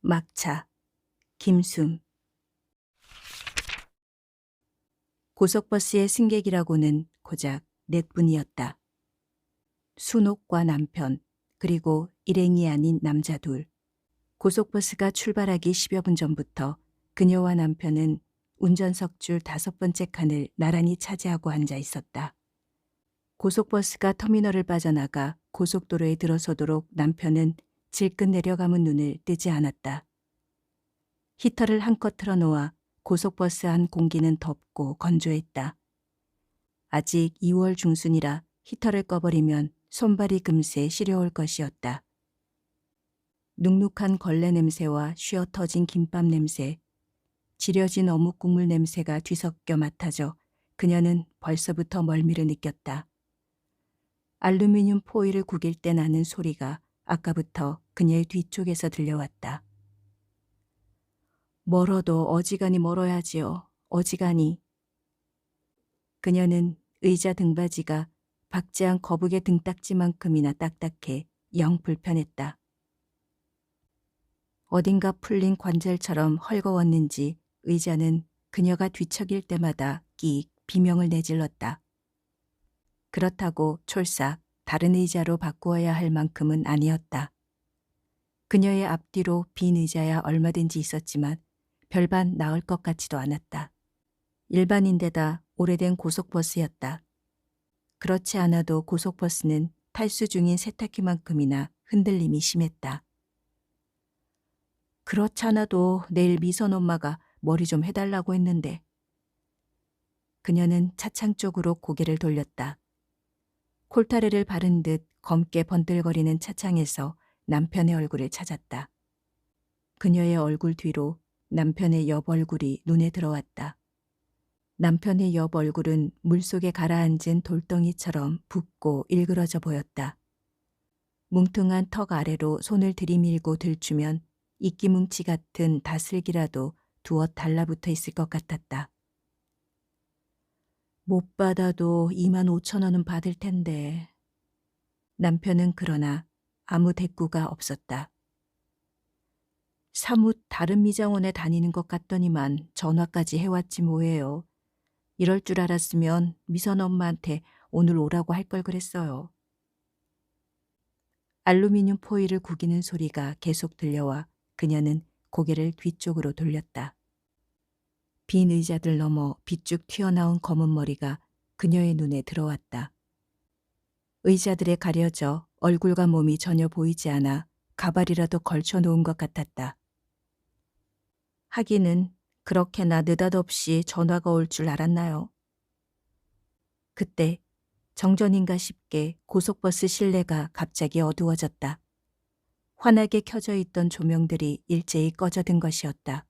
막차, 김숨. 고속버스의 승객이라고는 고작 넷뿐이었다. 순옥과 남편, 그리고 일행이 아닌 남자 둘. 고속버스가 출발하기 10여 분 전부터 그녀와 남편은 운전석 줄 5번째 칸을 나란히 차지하고 앉아 있었다. 고속버스가 터미널을 빠져나가 고속도로에 들어서도록 남편은 질끈 내려감은 눈을 뜨지 않았다. 히터를 한껏 틀어놓아 고속버스 안 공기는 덥고 건조했다. 아직 2월 중순이라 히터를 꺼버리면 손발이 금세 시려올 것이었다. 눅눅한 걸레 냄새와 쉬어 터진 김밥 냄새, 지려진 어묵 국물 냄새가 뒤섞여 맡아져 그녀는 벌써부터 멀미를 느꼈다. 알루미늄 포일을 구길 때 나는 소리가 아까부터 그녀의 뒤쪽에서 들려왔다. 멀어도 어지간히 멀어야지요. 어지간히. 그녀는 의자 등받이가 박지한 거북의 등딱지만큼이나 딱딱해 영 불편했다. 어딘가 풀린 관절처럼 헐거웠는지 의자는 그녀가 뒤척일 때마다 끼익 비명을 내질렀다. 그렇다고 촐싹 다른 의자로 바꾸어야 할 만큼은 아니었다. 그녀의 앞뒤로 빈 의자야 얼마든지 있었지만 별반 나을 것 같지도 않았다. 일반인데다 오래된 고속버스였다. 그렇지 않아도 고속버스는 탈수 중인 세탁기만큼이나 흔들림이 심했다. 그렇잖아도 내일 미선 엄마가 머리 좀 해달라고 했는데. 그녀는 차창 쪽으로 고개를 돌렸다. 콜타르를 바른 듯 검게 번들거리는 차창에서 남편의 얼굴을 찾았다. 그녀의 얼굴 뒤로 남편의 옆 얼굴이 눈에 들어왔다. 남편의 옆 얼굴은 물속에 가라앉은 돌덩이처럼 붓고 일그러져 보였다. 뭉퉁한 턱 아래로 손을 들이밀고 들추면 이끼뭉치 같은 다슬기라도 두어 달라붙어 있을 것 같았다. 못 받아도 25,000원은 받을 텐데. 남편은 그러나 아무 대꾸가 없었다. 사뭇 다른 미장원에 다니는 것 같더니만 전화까지 해왔지 뭐예요. 이럴 줄 알았으면 미선 엄마한테 오늘 오라고 할 걸 그랬어요. 알루미늄 포일을 구기는 소리가 계속 들려와 그녀는 고개를 뒤쪽으로 돌렸다. 빈 의자들 넘어 빗쭉 튀어나온 검은 머리가 그녀의 눈에 들어왔다. 의자들에 가려져 얼굴과 몸이 전혀 보이지 않아 가발이라도 걸쳐놓은 것 같았다. 하기는 그렇게나 느닷없이 전화가 올 줄 알았나요? 그때 정전인가 싶게 고속버스 실내가 갑자기 어두워졌다. 환하게 켜져 있던 조명들이 일제히 꺼져든 것이었다.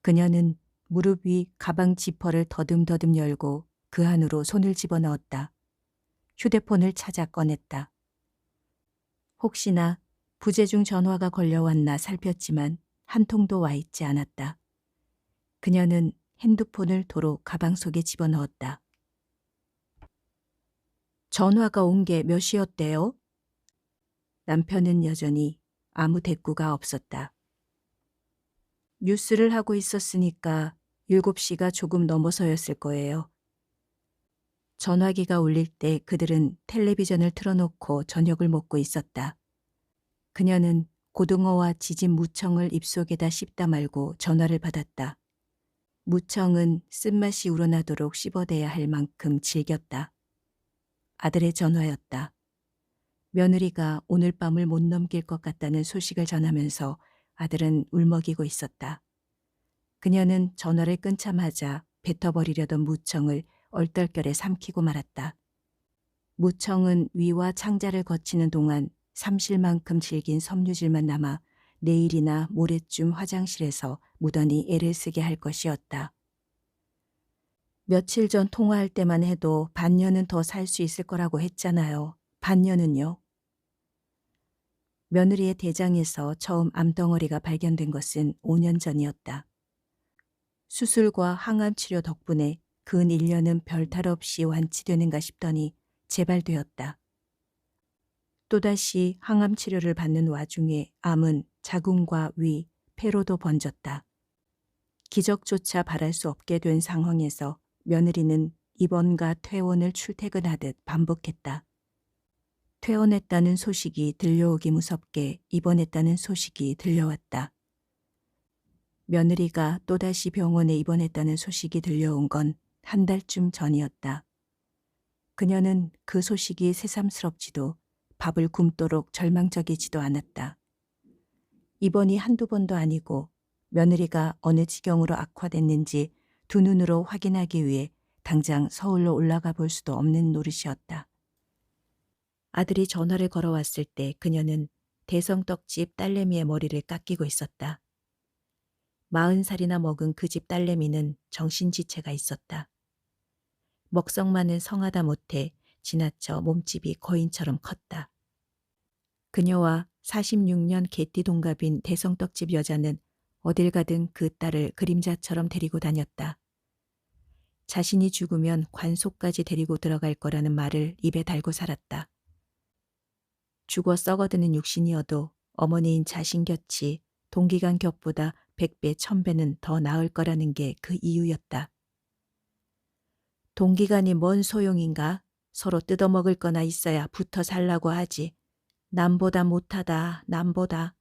그녀는 무릎 위 가방 지퍼를 더듬더듬 열고 그 안으로 손을 집어넣었다. 휴대폰을 찾아 꺼냈다. 혹시나 부재중 전화가 걸려왔나 살폈지만 한 통도 와 있지 않았다. 그녀는 핸드폰을 도로 가방 속에 집어넣었다. 전화가 온 게 몇 시였대요? 남편은 여전히 아무 대꾸가 없었다. 뉴스를 하고 있었으니까 7시가 조금 넘어서였을 거예요. 전화기가 울릴 때 그들은 텔레비전을 틀어놓고 저녁을 먹고 있었다. 그녀는 고등어와 지진 무청을 입속에다 씹다 말고 전화를 받았다. 무청은 쓴맛이 우러나도록 씹어대야 할 만큼 질겼다. 아들의 전화였다. 며느리가 오늘 밤을 못 넘길 것 같다는 소식을 전하면서 아들은 울먹이고 있었다. 그녀는 전화를 끊자마자 뱉어버리려던 무청을 얼떨결에 삼키고 말았다. 무청은 위와 창자를 거치는 동안 삼실만큼 질긴 섬유질만 남아 내일이나 모레쯤 화장실에서 무던히 애를 쓰게 할 것이었다. 며칠 전 통화할 때만 해도 반년은 더 살 수 있을 거라고 했잖아요. 반년은요? 며느리의 대장에서 처음 암덩어리가 발견된 것은 5년 전이었다. 수술과 항암 치료 덕분에 근 1년은 별탈 없이 완치되는가 싶더니 재발되었다. 또다시 항암 치료를 받는 와중에 암은 자궁과 위, 폐로도 번졌다. 기적조차 바랄 수 없게 된 상황에서 며느리는 입원과 퇴원을 출퇴근하듯 반복했다. 퇴원했다는 소식이 들려오기 무섭게 입원했다는 소식이 들려왔다. 며느리가 또다시 병원에 입원했다는 소식이 들려온 건 한 달쯤 전이었다. 그녀는 그 소식이 새삼스럽지도 밥을 굶도록 절망적이지도 않았다. 입원이 한두 번도 아니고 며느리가 어느 지경으로 악화됐는지 두 눈으로 확인하기 위해 당장 서울로 올라가 볼 수도 없는 노릇이었다. 아들이 전화를 걸어왔을 때 그녀는 대성떡집 딸내미의 머리를 깎이고 있었다. 40살이나 먹은 그 집 딸내미는 정신지체가 있었다. 먹성만은 성하다 못해 지나쳐 몸집이 거인처럼 컸다. 그녀와 46년 개띠 동갑인 대성떡집 여자는 어딜 가든 그 딸을 그림자처럼 데리고 다녔다. 자신이 죽으면 관속까지 데리고 들어갈 거라는 말을 입에 달고 살았다. 죽어 썩어드는 육신이어도 어머니인 자신 곁이 동기간 곁보다 100배, 1000배는 더 나을 거라는 게 그 이유였다. 동기간이 뭔 소용인가? 서로 뜯어먹을 거나 있어야 붙어 살라고 하지. 남보다 못하다, 남보다.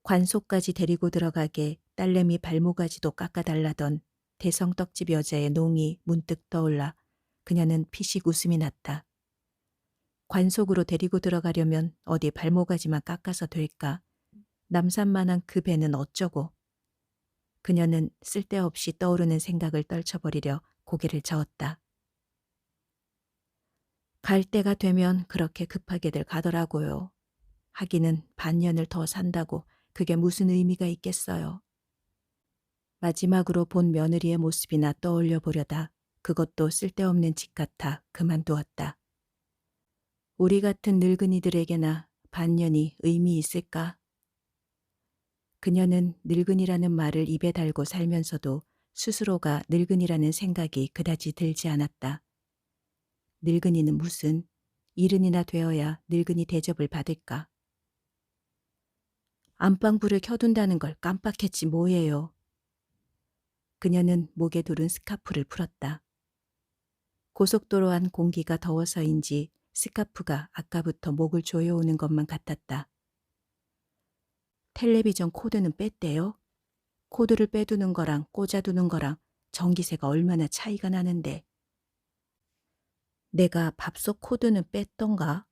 관속까지 데리고 들어가게 딸내미 발모가지도 깎아달라던 대성떡집 여자의 농이 문득 떠올라 그녀는 피식 웃음이 났다. 관속으로 데리고 들어가려면 어디 발모가지만 깎아서 될까? 남산만한 그 배는 어쩌고? 그녀는 쓸데없이 떠오르는 생각을 떨쳐버리려 고개를 저었다. 갈 때가 되면 그렇게 급하게들 가더라고요. 하기는 반년을 더 산다고 그게 무슨 의미가 있겠어요. 마지막으로 본 며느리의 모습이나 떠올려 보려다 그것도 쓸데없는 짓 같아 그만두었다. 우리 같은 늙은이들에게나 반년이 의미 있을까? 그녀는 늙은이라는 말을 입에 달고 살면서도 스스로가 늙은이라는 생각이 그다지 들지 않았다. 늙은이는 무슨, 70이나 되어야 늙은이 대접을 받을까? 안방불을 켜둔다는 걸 깜빡했지 뭐예요. 그녀는 목에 두른 스카프를 풀었다. 고속도로 안 공기가 더워서인지 스카프가 아까부터 목을 조여오는 것만 같았다. 텔레비전 코드는 뺐대요? 코드를 빼두는 거랑 꽂아두는 거랑 전기세가 얼마나 차이가 나는데. 내가 밥솥 코드는 뺐던가?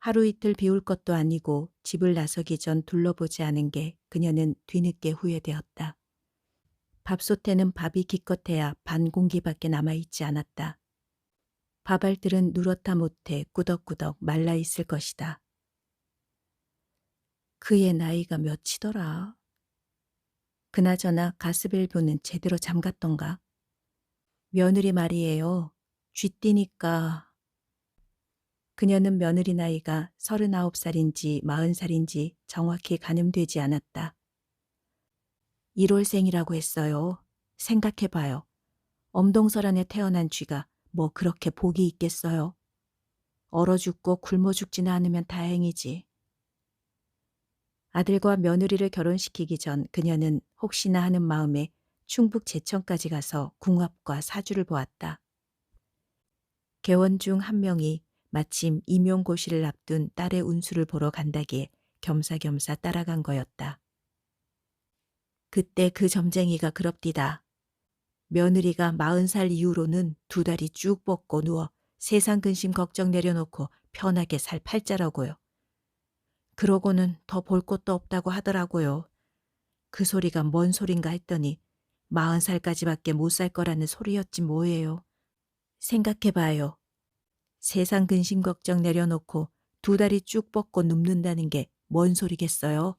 하루 이틀 비울 것도 아니고 집을 나서기 전 둘러보지 않은 게 그녀는 뒤늦게 후회되었다. 밥솥에는 밥이 기껏해야 반 공기밖에 남아있지 않았다. 밥알들은 누렇다 못해 꾸덕꾸덕 말라있을 것이다. 그의 나이가 몇이더라? 그나저나 가스밸브는 제대로 잠갔던가? 며느리 말이에요. 쥐띠니까. 그녀는 며느리 나이가 39살인지 40살인지 정확히 가늠되지 않았다. 1월생이라고 했어요. 생각해봐요. 엄동설 안에 태어난 쥐가 뭐 그렇게 복이 있겠어요. 얼어 죽고 굶어 죽지는 않으면 다행이지. 아들과 며느리를 결혼시키기 전 그녀는 혹시나 하는 마음에 충북 제천까지 가서 궁합과 사주를 보았다. 개원 중 한 명이 마침 임용고시를 앞둔 딸의 운수를 보러 간다기에 겸사겸사 따라간 거였다. 그때 그 점쟁이가 그럽디다. 며느리가 40살 이후로는 두 다리 쭉 뻗고 누워 세상 근심 걱정 내려놓고 편하게 살 팔자라고요. 그러고는 더 볼 것도 없다고 하더라고요. 그 소리가 뭔 소린가 했더니 40살까지밖에 못 살 거라는 소리였지 뭐예요. 생각해봐요. 세상 근심 걱정 내려놓고 두 다리 쭉 뻗고 눕는다는 게 뭔 소리겠어요?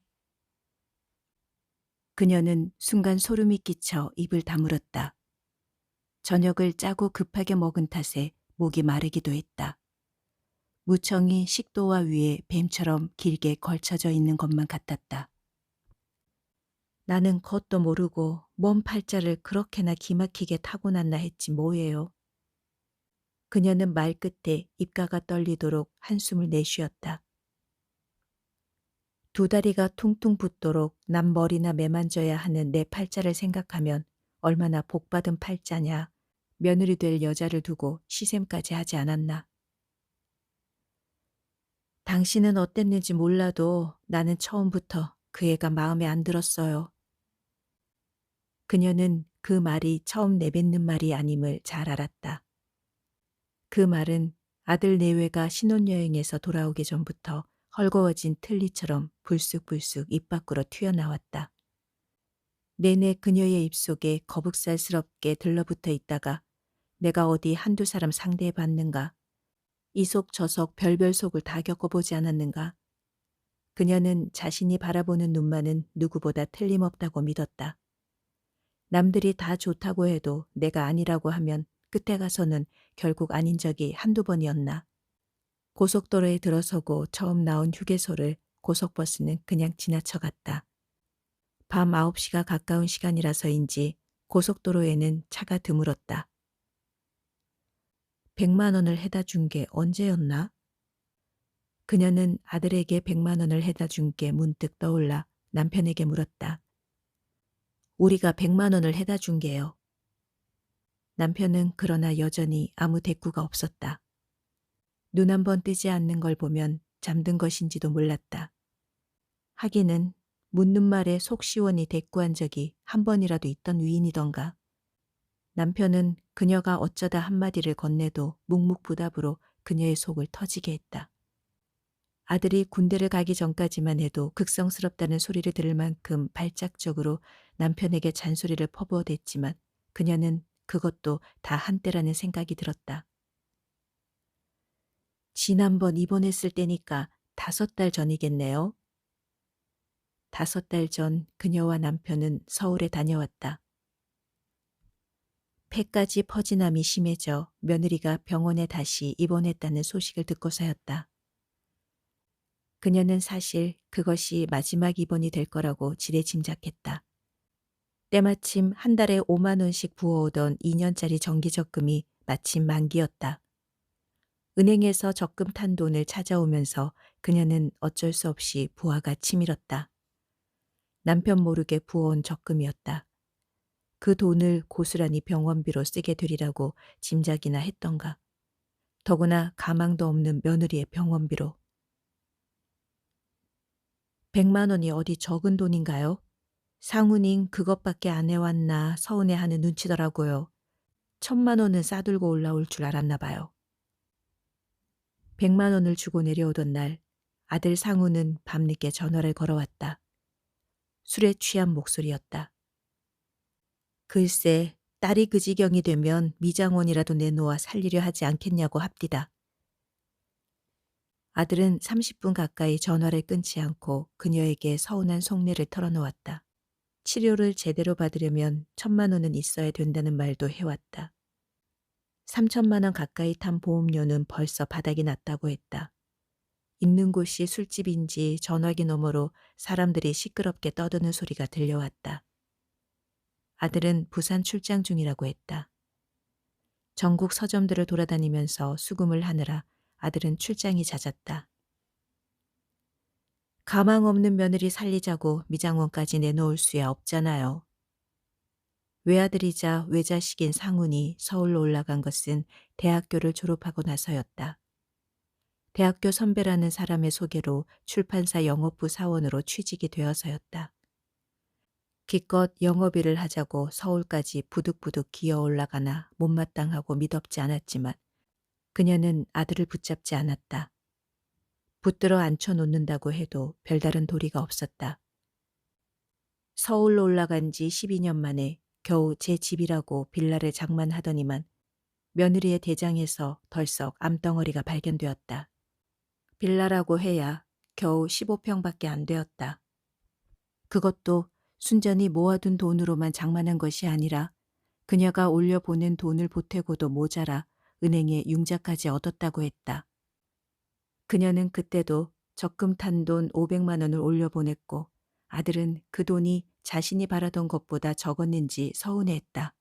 그녀는 순간 소름이 끼쳐 입을 다물었다. 저녁을 짜고 급하게 먹은 탓에 목이 마르기도 했다. 무청이 식도와 위에 뱀처럼 길게 걸쳐져 있는 것만 같았다. 나는 뭣도 모르고 먼 팔자를 그렇게나 기막히게 타고났나 했지 뭐예요. 그녀는 말 끝에 입가가 떨리도록 한숨을 내쉬었다. 두 다리가 퉁퉁 붓도록 남 머리나 매만져야 하는 내 팔자를 생각하면 얼마나 복받은 팔자냐. 며느리 될 여자를 두고 시샘까지 하지 않았나. 당신은 어땠는지 몰라도 나는 처음부터 그 애가 마음에 안 들었어요. 그녀는 그 말이 처음 내뱉는 말이 아님을 잘 알았다. 그 말은 아들 내외가 신혼여행에서 돌아오기 전부터 헐거워진 틀니처럼 불쑥불쑥 입 밖으로 튀어나왔다. 내내 그녀의 입속에 거북살스럽게 들러붙어 있다가 내가 어디 한두 사람 상대해 봤는가, 이 속 저 속 별별 속을 다 겪어보지 않았는가. 그녀는 자신이 바라보는 눈만은 누구보다 틀림없다고 믿었다. 남들이 다 좋다고 해도 내가 아니라고 하면 끝에 가서는 결국 아닌 적이 한두 번이었나. 고속도로에 들어서고 처음 나온 휴게소를 고속버스는 그냥 지나쳐갔다. 밤 9시가 가까운 시간이라서인지 고속도로에는 차가 드물었다. 100만 원을 해다 준 게 언제였나? 그녀는 아들에게 100만 원을 해다 준 게 문득 떠올라 남편에게 물었다. 우리가 100만 원을 해다 준 게요. 남편은 그러나 여전히 아무 대꾸가 없었다. 눈 한 번 뜨지 않는 걸 보면 잠든 것인지도 몰랐다. 하기는 묻는 말에 속 시원히 대꾸한 적이 한 번이라도 있던 위인이던가. 남편은 그녀가 어쩌다 한마디를 건네도 묵묵부답으로 그녀의 속을 터지게 했다. 아들이 군대를 가기 전까지만 해도 극성스럽다는 소리를 들을 만큼 발작적으로 남편에게 잔소리를 퍼부어댔지만 그녀는 그것도 다 한때라는 생각이 들었다. 지난번 입원했을 때니까 5달 전이겠네요. 5달 전 그녀와 남편은 서울에 다녀왔다. 폐까지 퍼지남이 심해져 며느리가 병원에 다시 입원했다는 소식을 듣고서였다. 그녀는 사실 그것이 마지막 입원이 될 거라고 지레짐작했다. 때마침 한 달에 5만 원씩 부어오던 2년짜리 정기적금이 마침 만기였다. 은행에서 적금 탄 돈을 찾아오면서 그녀는 어쩔 수 없이 부하가 치밀었다. 남편 모르게 부어온 적금이었다. 그 돈을 고스란히 병원비로 쓰게 되리라고 짐작이나 했던가. 더구나 가망도 없는 며느리의 병원비로. 100만 원이 어디 적은 돈인가요? 상훈인 그것밖에 안 해왔나 서운해하는 눈치더라고요. 1,000만 원은 싸들고 올라올 줄 알았나 봐요. 100만 원을 주고 내려오던 날 아들 상훈은 밤늦게 전화를 걸어왔다. 술에 취한 목소리였다. 글쎄, 딸이 그 지경이 되면 미장원이라도 내놓아 살리려 하지 않겠냐고 합디다. 아들은 30분 가까이 전화를 끊지 않고 그녀에게 서운한 속내를 털어놓았다. 치료를 제대로 받으려면 1,000만 원은 있어야 된다는 말도 해왔다. 3천만 원 가까이 탄 보험료는 벌써 바닥이 났다고 했다. 있는 곳이 술집인지 전화기 너머로 사람들이 시끄럽게 떠드는 소리가 들려왔다. 아들은 부산 출장 중이라고 했다. 전국 서점들을 돌아다니면서 수금을 하느라 아들은 출장이 잦았다. 가망 없는 며느리 살리자고 미장원까지 내놓을 수야 없잖아요. 외아들이자 외자식인 상훈이 서울로 올라간 것은 대학교를 졸업하고 나서였다. 대학교 선배라는 사람의 소개로 출판사 영업부 사원으로 취직이 되어서였다. 기껏 영업일을 하자고 서울까지 부득부득 기어 올라가나 못마땅하고 미덥지 않았지만 그녀는 아들을 붙잡지 않았다. 붙들어 앉혀놓는다고 해도 별다른 도리가 없었다. 서울로 올라간 지 12년 만에 겨우 제 집이라고 빌라를 장만하더니만 며느리의 대장에서 덜썩 암덩어리가 발견되었다. 빌라라고 해야 겨우 15평밖에 안 되었다. 그것도 순전히 모아둔 돈으로만 장만한 것이 아니라 그녀가 올려보낸 돈을 보태고도 모자라 은행에 융자까지 얻었다고 했다. 그녀는 그때도 적금 탄 돈 500만 원을 올려보냈고 아들은 그 돈이 자신이 바라던 것보다 적었는지 서운해했다.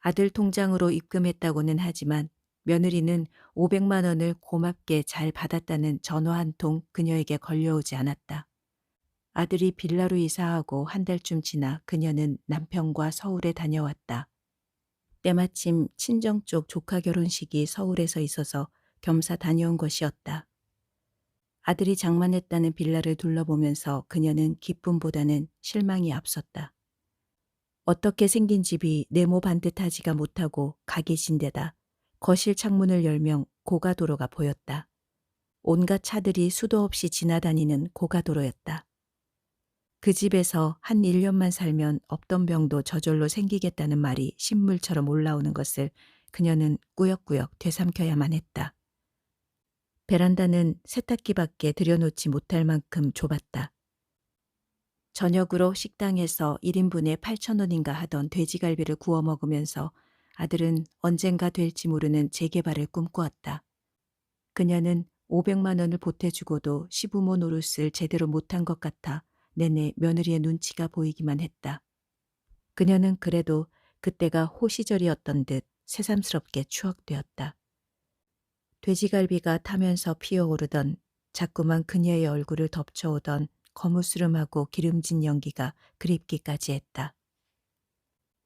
아들 통장으로 입금했다고는 하지만 며느리는 500만 원을 고맙게 잘 받았다는 전화 한 통 그녀에게 걸려오지 않았다. 아들이 빌라로 이사하고 한 달쯤 지나 그녀는 남편과 서울에 다녀왔다. 때마침 친정 쪽 조카 결혼식이 서울에서 있어서 겸사 다녀온 것이었다. 아들이 장만했다는 빌라를 둘러보면서 그녀는 기쁨보다는 실망이 앞섰다. 어떻게 생긴 집이 네모 반듯하지가 못하고 각이진 데다 거실 창문을 열면 고가도로가 보였다. 온갖 차들이 수도 없이 지나다니는 고가도로였다. 그 집에서 한 1년만 살면 없던 병도 저절로 생기겠다는 말이 신물처럼 올라오는 것을 그녀는 꾸역꾸역 되삼켜야만 했다. 베란다는 세탁기밖에 들여놓지 못할 만큼 좁았다. 저녁으로 식당에서 1인분에 8,000원인가 하던 돼지갈비를 구워 먹으면서 아들은 언젠가 될지 모르는 재개발을 꿈꾸었다. 그녀는 500만 원을 보태주고도 시부모 노릇을 제대로 못한 것 같아 내내 며느리의 눈치가 보이기만 했다. 그녀는 그래도 그때가 호시절이었던 듯 새삼스럽게 추억되었다. 돼지갈비가 타면서 피어오르던 자꾸만 그녀의 얼굴을 덮쳐오던 거무스름하고 기름진 연기가 그립기까지 했다.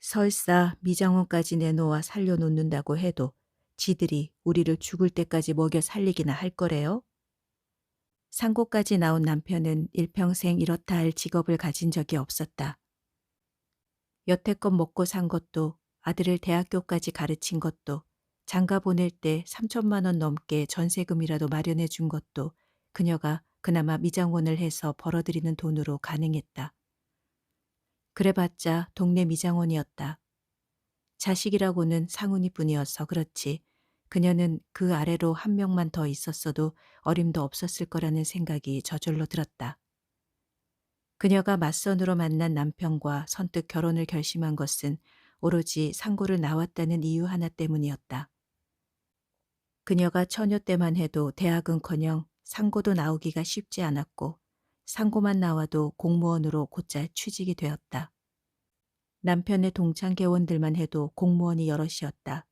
설사 미장원까지 내놓아 살려놓는다고 해도 지들이 우리를 죽을 때까지 먹여 살리기나 할 거래요? 상고까지 나온 남편은 일평생 이렇다 할 직업을 가진 적이 없었다. 여태껏 먹고 산 것도 아들을 대학교까지 가르친 것도 장가 보낼 때 3천만 원 넘게 전세금이라도 마련해 준 것도 그녀가 그나마 미장원을 해서 벌어들이는 돈으로 가능했다. 그래봤자 동네 미장원이었다. 자식이라고는 상훈이뿐이어서 그렇지 그녀는 그 아래로 한 명만 더 있었어도 어림도 없었을 거라는 생각이 저절로 들었다. 그녀가 맞선으로 만난 남편과 선뜻 결혼을 결심한 것은 오로지 상고를 나왔다는 이유 하나 때문이었다. 그녀가 처녀 때만 해도 대학은커녕 상고도 나오기가 쉽지 않았고 상고만 나와도 공무원으로 곧잘 취직이 되었다. 남편의 동창 개원들만 해도 공무원이 여럿이었다.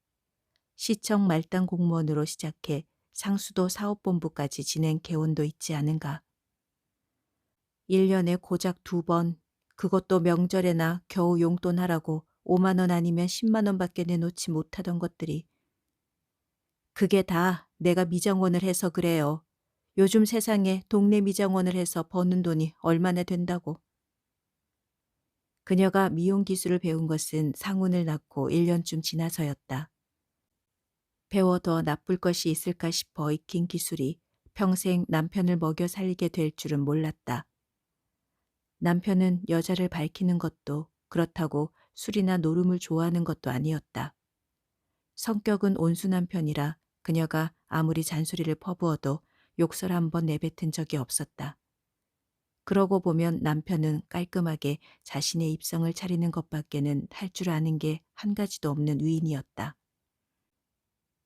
시청 말단 공무원으로 시작해 상수도 사업본부까지 지낸 개원도 있지 않은가. 1년에 고작 2번, 그것도 명절에나 겨우 용돈 하라고 5만 원 아니면 10만 원밖에 내놓지 못하던 것들이 그게 다 내가 미장원을 해서 그래요. 요즘 세상에 동네 미장원을 해서 버는 돈이 얼마나 된다고. 그녀가 미용 기술을 배운 것은 상훈을 낳고 1년쯤 지나서였다. 배워 더 나쁠 것이 있을까 싶어 익힌 기술이 평생 남편을 먹여 살리게 될 줄은 몰랐다. 남편은 여자를 밝히는 것도 그렇다고 술이나 노름을 좋아하는 것도 아니었다. 성격은 온순한 편이라 그녀가 아무리 잔소리를 퍼부어도 욕설 한 번 내뱉은 적이 없었다. 그러고 보면 남편은 깔끔하게 자신의 입성을 차리는 것밖에는 할 줄 아는 게 한 가지도 없는 위인이었다.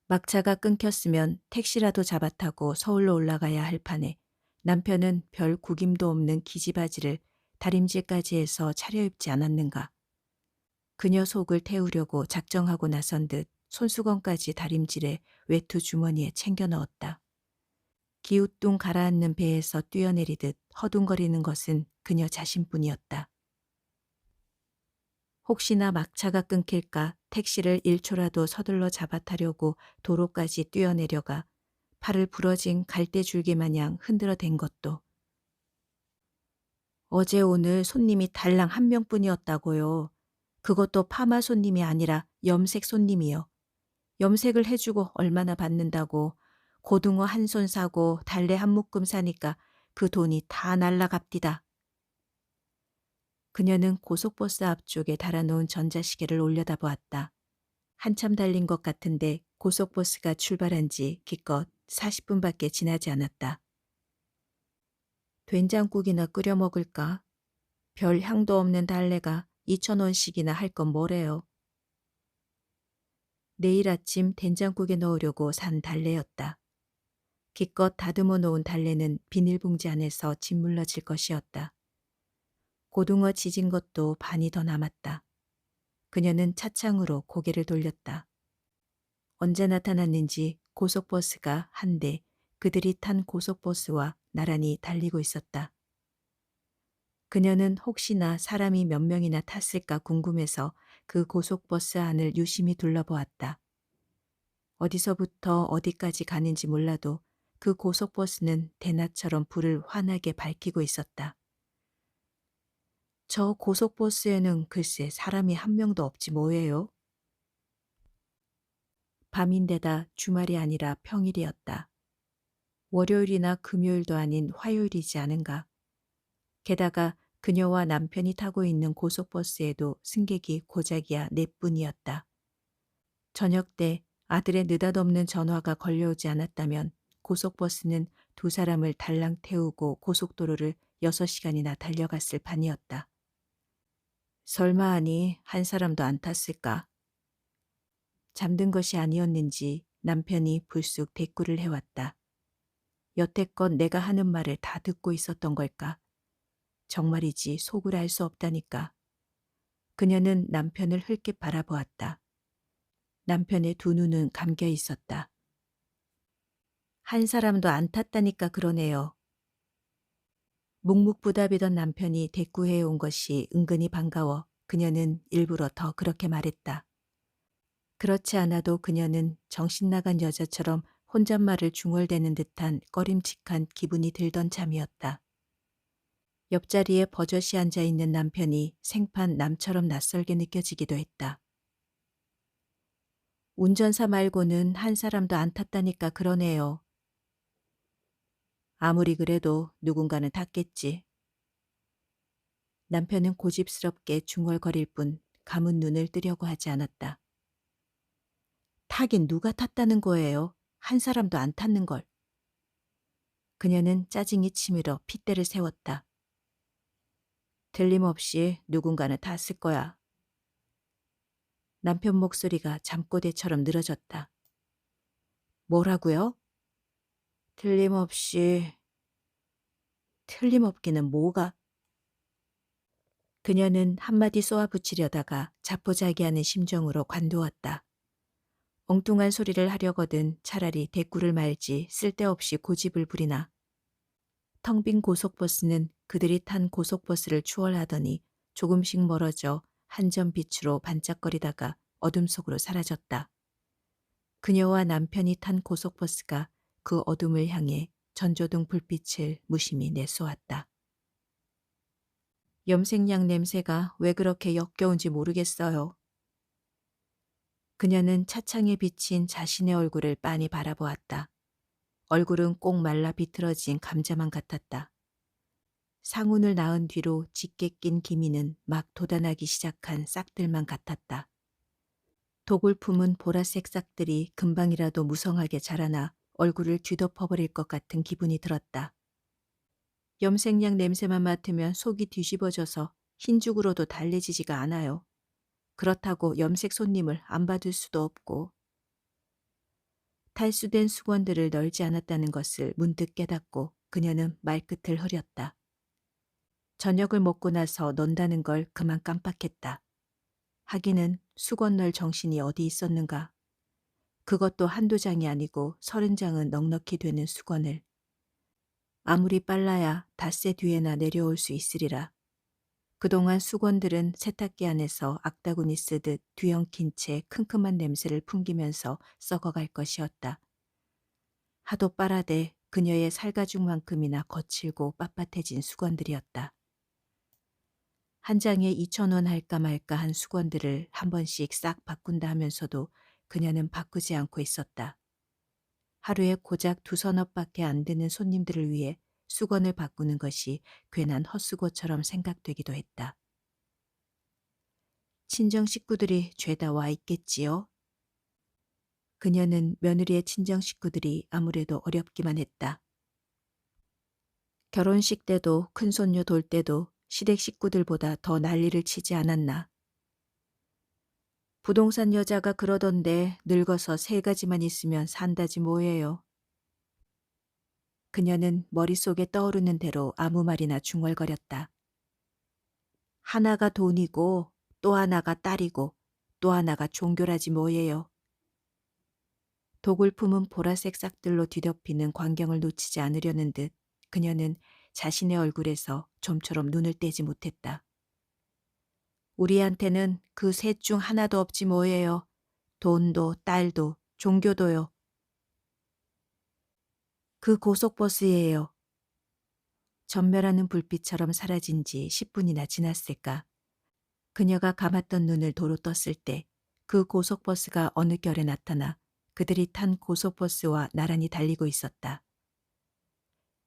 막차가 끊겼으면 택시라도 잡아타고 서울로 올라가야 할 판에 남편은 별 구김도 없는 기지바지를 다림질까지 해서 차려입지 않았는가. 그녀 속을 태우려고 작정하고 나선 듯 손수건까지 다림질에 외투 주머니에 챙겨 넣었다. 기우뚱 가라앉는 배에서 뛰어내리듯 허둥거리는 것은 그녀 자신뿐이었다. 혹시나 막차가 끊길까 택시를 1초라도 서둘러 잡아타려고 도로까지 뛰어내려가 팔을 부러진 갈대줄기 마냥 흔들어 댄 것도. 어제 오늘 손님이 달랑 한 명뿐이었다고요. 그것도 파마 손님이 아니라 염색 손님이요. 염색을 해주고 얼마나 받는다고 고등어 한 손 사고 달래 한 묶음 사니까 그 돈이 다 날라갑디다. 그녀는 고속버스 앞쪽에 달아놓은 전자시계를 올려다보았다. 한참 달린 것 같은데 고속버스가 출발한 지 기껏 40분밖에 지나지 않았다. 된장국이나 끓여 먹을까? 별 향도 없는 달래가 2,000원씩이나 할 건 뭐래요? 내일 아침 된장국에 넣으려고 산 달래였다. 기껏 다듬어 놓은 달래는 비닐봉지 안에서 짓물러질 것이었다. 고등어 지진 것도 반이 더 남았다. 그녀는 차창으로 고개를 돌렸다. 언제 나타났는지 고속버스가 한 대, 그들이 탄 고속버스와 나란히 달리고 있었다. 그녀는 혹시나 사람이 몇 명이나 탔을까 궁금해서 그 고속버스 안을 유심히 둘러보았다. 어디서부터 어디까지 가는지 몰라도 그 고속버스는 대낮처럼 불을 환하게 밝히고 있었다. 저 고속버스에는 글쎄 사람이 한 명도 없지 뭐예요? 밤인데다 주말이 아니라 평일이었다. 월요일이나 금요일도 아닌 화요일이지 않은가. 게다가 그녀와 남편이 타고 있는 고속버스에도 승객이 고작이야 넷뿐이었다. 저녁 때 아들의 느닷없는 전화가 걸려오지 않았다면 고속버스는 두 사람을 달랑 태우고 고속도로를 6시간이나 달려갔을 판이었다. 설마 하니 한 사람도 안 탔을까? 잠든 것이 아니었는지 남편이 불쑥 대꾸를 해왔다. 여태껏 내가 하는 말을 다 듣고 있었던 걸까? 정말이지 속을 알 수 없다니까. 그녀는 남편을 흘낏 바라보았다. 남편의 두 눈은 감겨 있었다. 한 사람도 안 탔다니까 그러네요. 묵묵부답이던 남편이 대꾸해 온 것이 은근히 반가워 그녀는 일부러 더 그렇게 말했다. 그렇지 않아도 그녀는 정신 나간 여자처럼 혼잣말을 중얼대는 듯한 꺼림칙한 기분이 들던 참이었다. 옆자리에 버젓이 앉아 있는 남편이 생판 남처럼 낯설게 느껴지기도 했다. 운전사 말고는 한 사람도 안 탔다니까 그러네요. 아무리 그래도 누군가는 탔겠지. 남편은 고집스럽게 중얼거릴 뿐 감은 눈을 뜨려고 하지 않았다. 타긴 누가 탔다는 거예요. 한 사람도 안 탔는 걸. 그녀는 짜증이 치밀어 핏대를 세웠다. 틀림없이 누군가는 탔을 거야. 남편 목소리가 잠꼬대처럼 늘어졌다. 뭐라고요? 틀림없이. 틀림없기는 뭐가? 그녀는 한마디 쏘아붙이려다가 자포자기하는 심정으로 관두었다. 엉뚱한 소리를 하려거든 차라리 대꾸를 말지 쓸데없이 고집을 부리나. 텅 빈 고속버스는 그들이 탄 고속버스를 추월하더니 조금씩 멀어져 한 점 빛으로 반짝거리다가 어둠 속으로 사라졌다. 그녀와 남편이 탄 고속버스가 그 어둠을 향해 전조등 불빛을 무심히 내쏘았다. 염색약 냄새가 왜 그렇게 역겨운지 모르겠어요. 그녀는 차창에 비친 자신의 얼굴을 빤히 바라보았다. 얼굴은 꼭 말라 비틀어진 감자만 같았다. 상운을 낳은 뒤로 짙게 낀 기미는 막 돋아나기 시작한 싹들만 같았다. 독을 품은 보라색 싹들이 금방이라도 무성하게 자라나 얼굴을 뒤덮어버릴 것 같은 기분이 들었다. 염색약 냄새만 맡으면 속이 뒤집어져서 흰죽으로도 달래지지가 않아요. 그렇다고 염색 손님을 안 받을 수도 없고. 탈수된 수건들을 널지 않았다는 것을 문득 깨닫고 그녀는 말끝을 흐렸다. 저녁을 먹고 나서 넌다는 걸 그만 깜빡했다. 하기는 수건 널 정신이 어디 있었는가. 그것도 한두 장이 아니고 30장은 넉넉히 되는 수건을. 아무리 빨라야 닷새 뒤에나 내려올 수 있으리라. 그동안 수건들은 세탁기 안에서 악다구니 쓰듯 뒤엉킨 채 큼큼한 냄새를 풍기면서 썩어갈 것이었다. 하도 빨아대 그녀의 살가죽만큼이나 거칠고 빳빳해진 수건들이었다. 한 장에 2,000원 할까 말까 한 수건들을 한 번씩 싹 바꾼다 하면서도 그녀는 바꾸지 않고 있었다. 하루에 고작 2서너밖에 안 되는 손님들을 위해 수건을 바꾸는 것이 괜한 헛수고처럼 생각되기도 했다. 친정 식구들이 죄다 와 있겠지요? 그녀는 며느리의 친정 식구들이 아무래도 어렵기만 했다. 결혼식 때도 큰손녀 돌 때도 시댁 식구들보다 더 난리를 치지 않았나. 부동산 여자가 그러던데 늙어서 3가지만 있으면 산다지 뭐예요. 그녀는 머릿속에 떠오르는 대로 아무 말이나 중얼거렸다. 하나가 돈이고 또 하나가 딸이고 또 하나가 종교라지 뭐예요. 독을 품은 보라색 싹들로 뒤덮이는 광경을 놓치지 않으려는 듯 그녀는 자신의 얼굴에서 좀처럼 눈을 떼지 못했다. 우리한테는 그 셋 중 하나도 없지 뭐예요. 돈도 딸도 종교도요. 그 고속버스예요. 전멸하는 불빛처럼 사라진 지 10분이나 지났을까. 그녀가 감았던 눈을 도로 떴을 때 그 고속버스가 어느 결에 나타나 그들이 탄 고속버스와 나란히 달리고 있었다.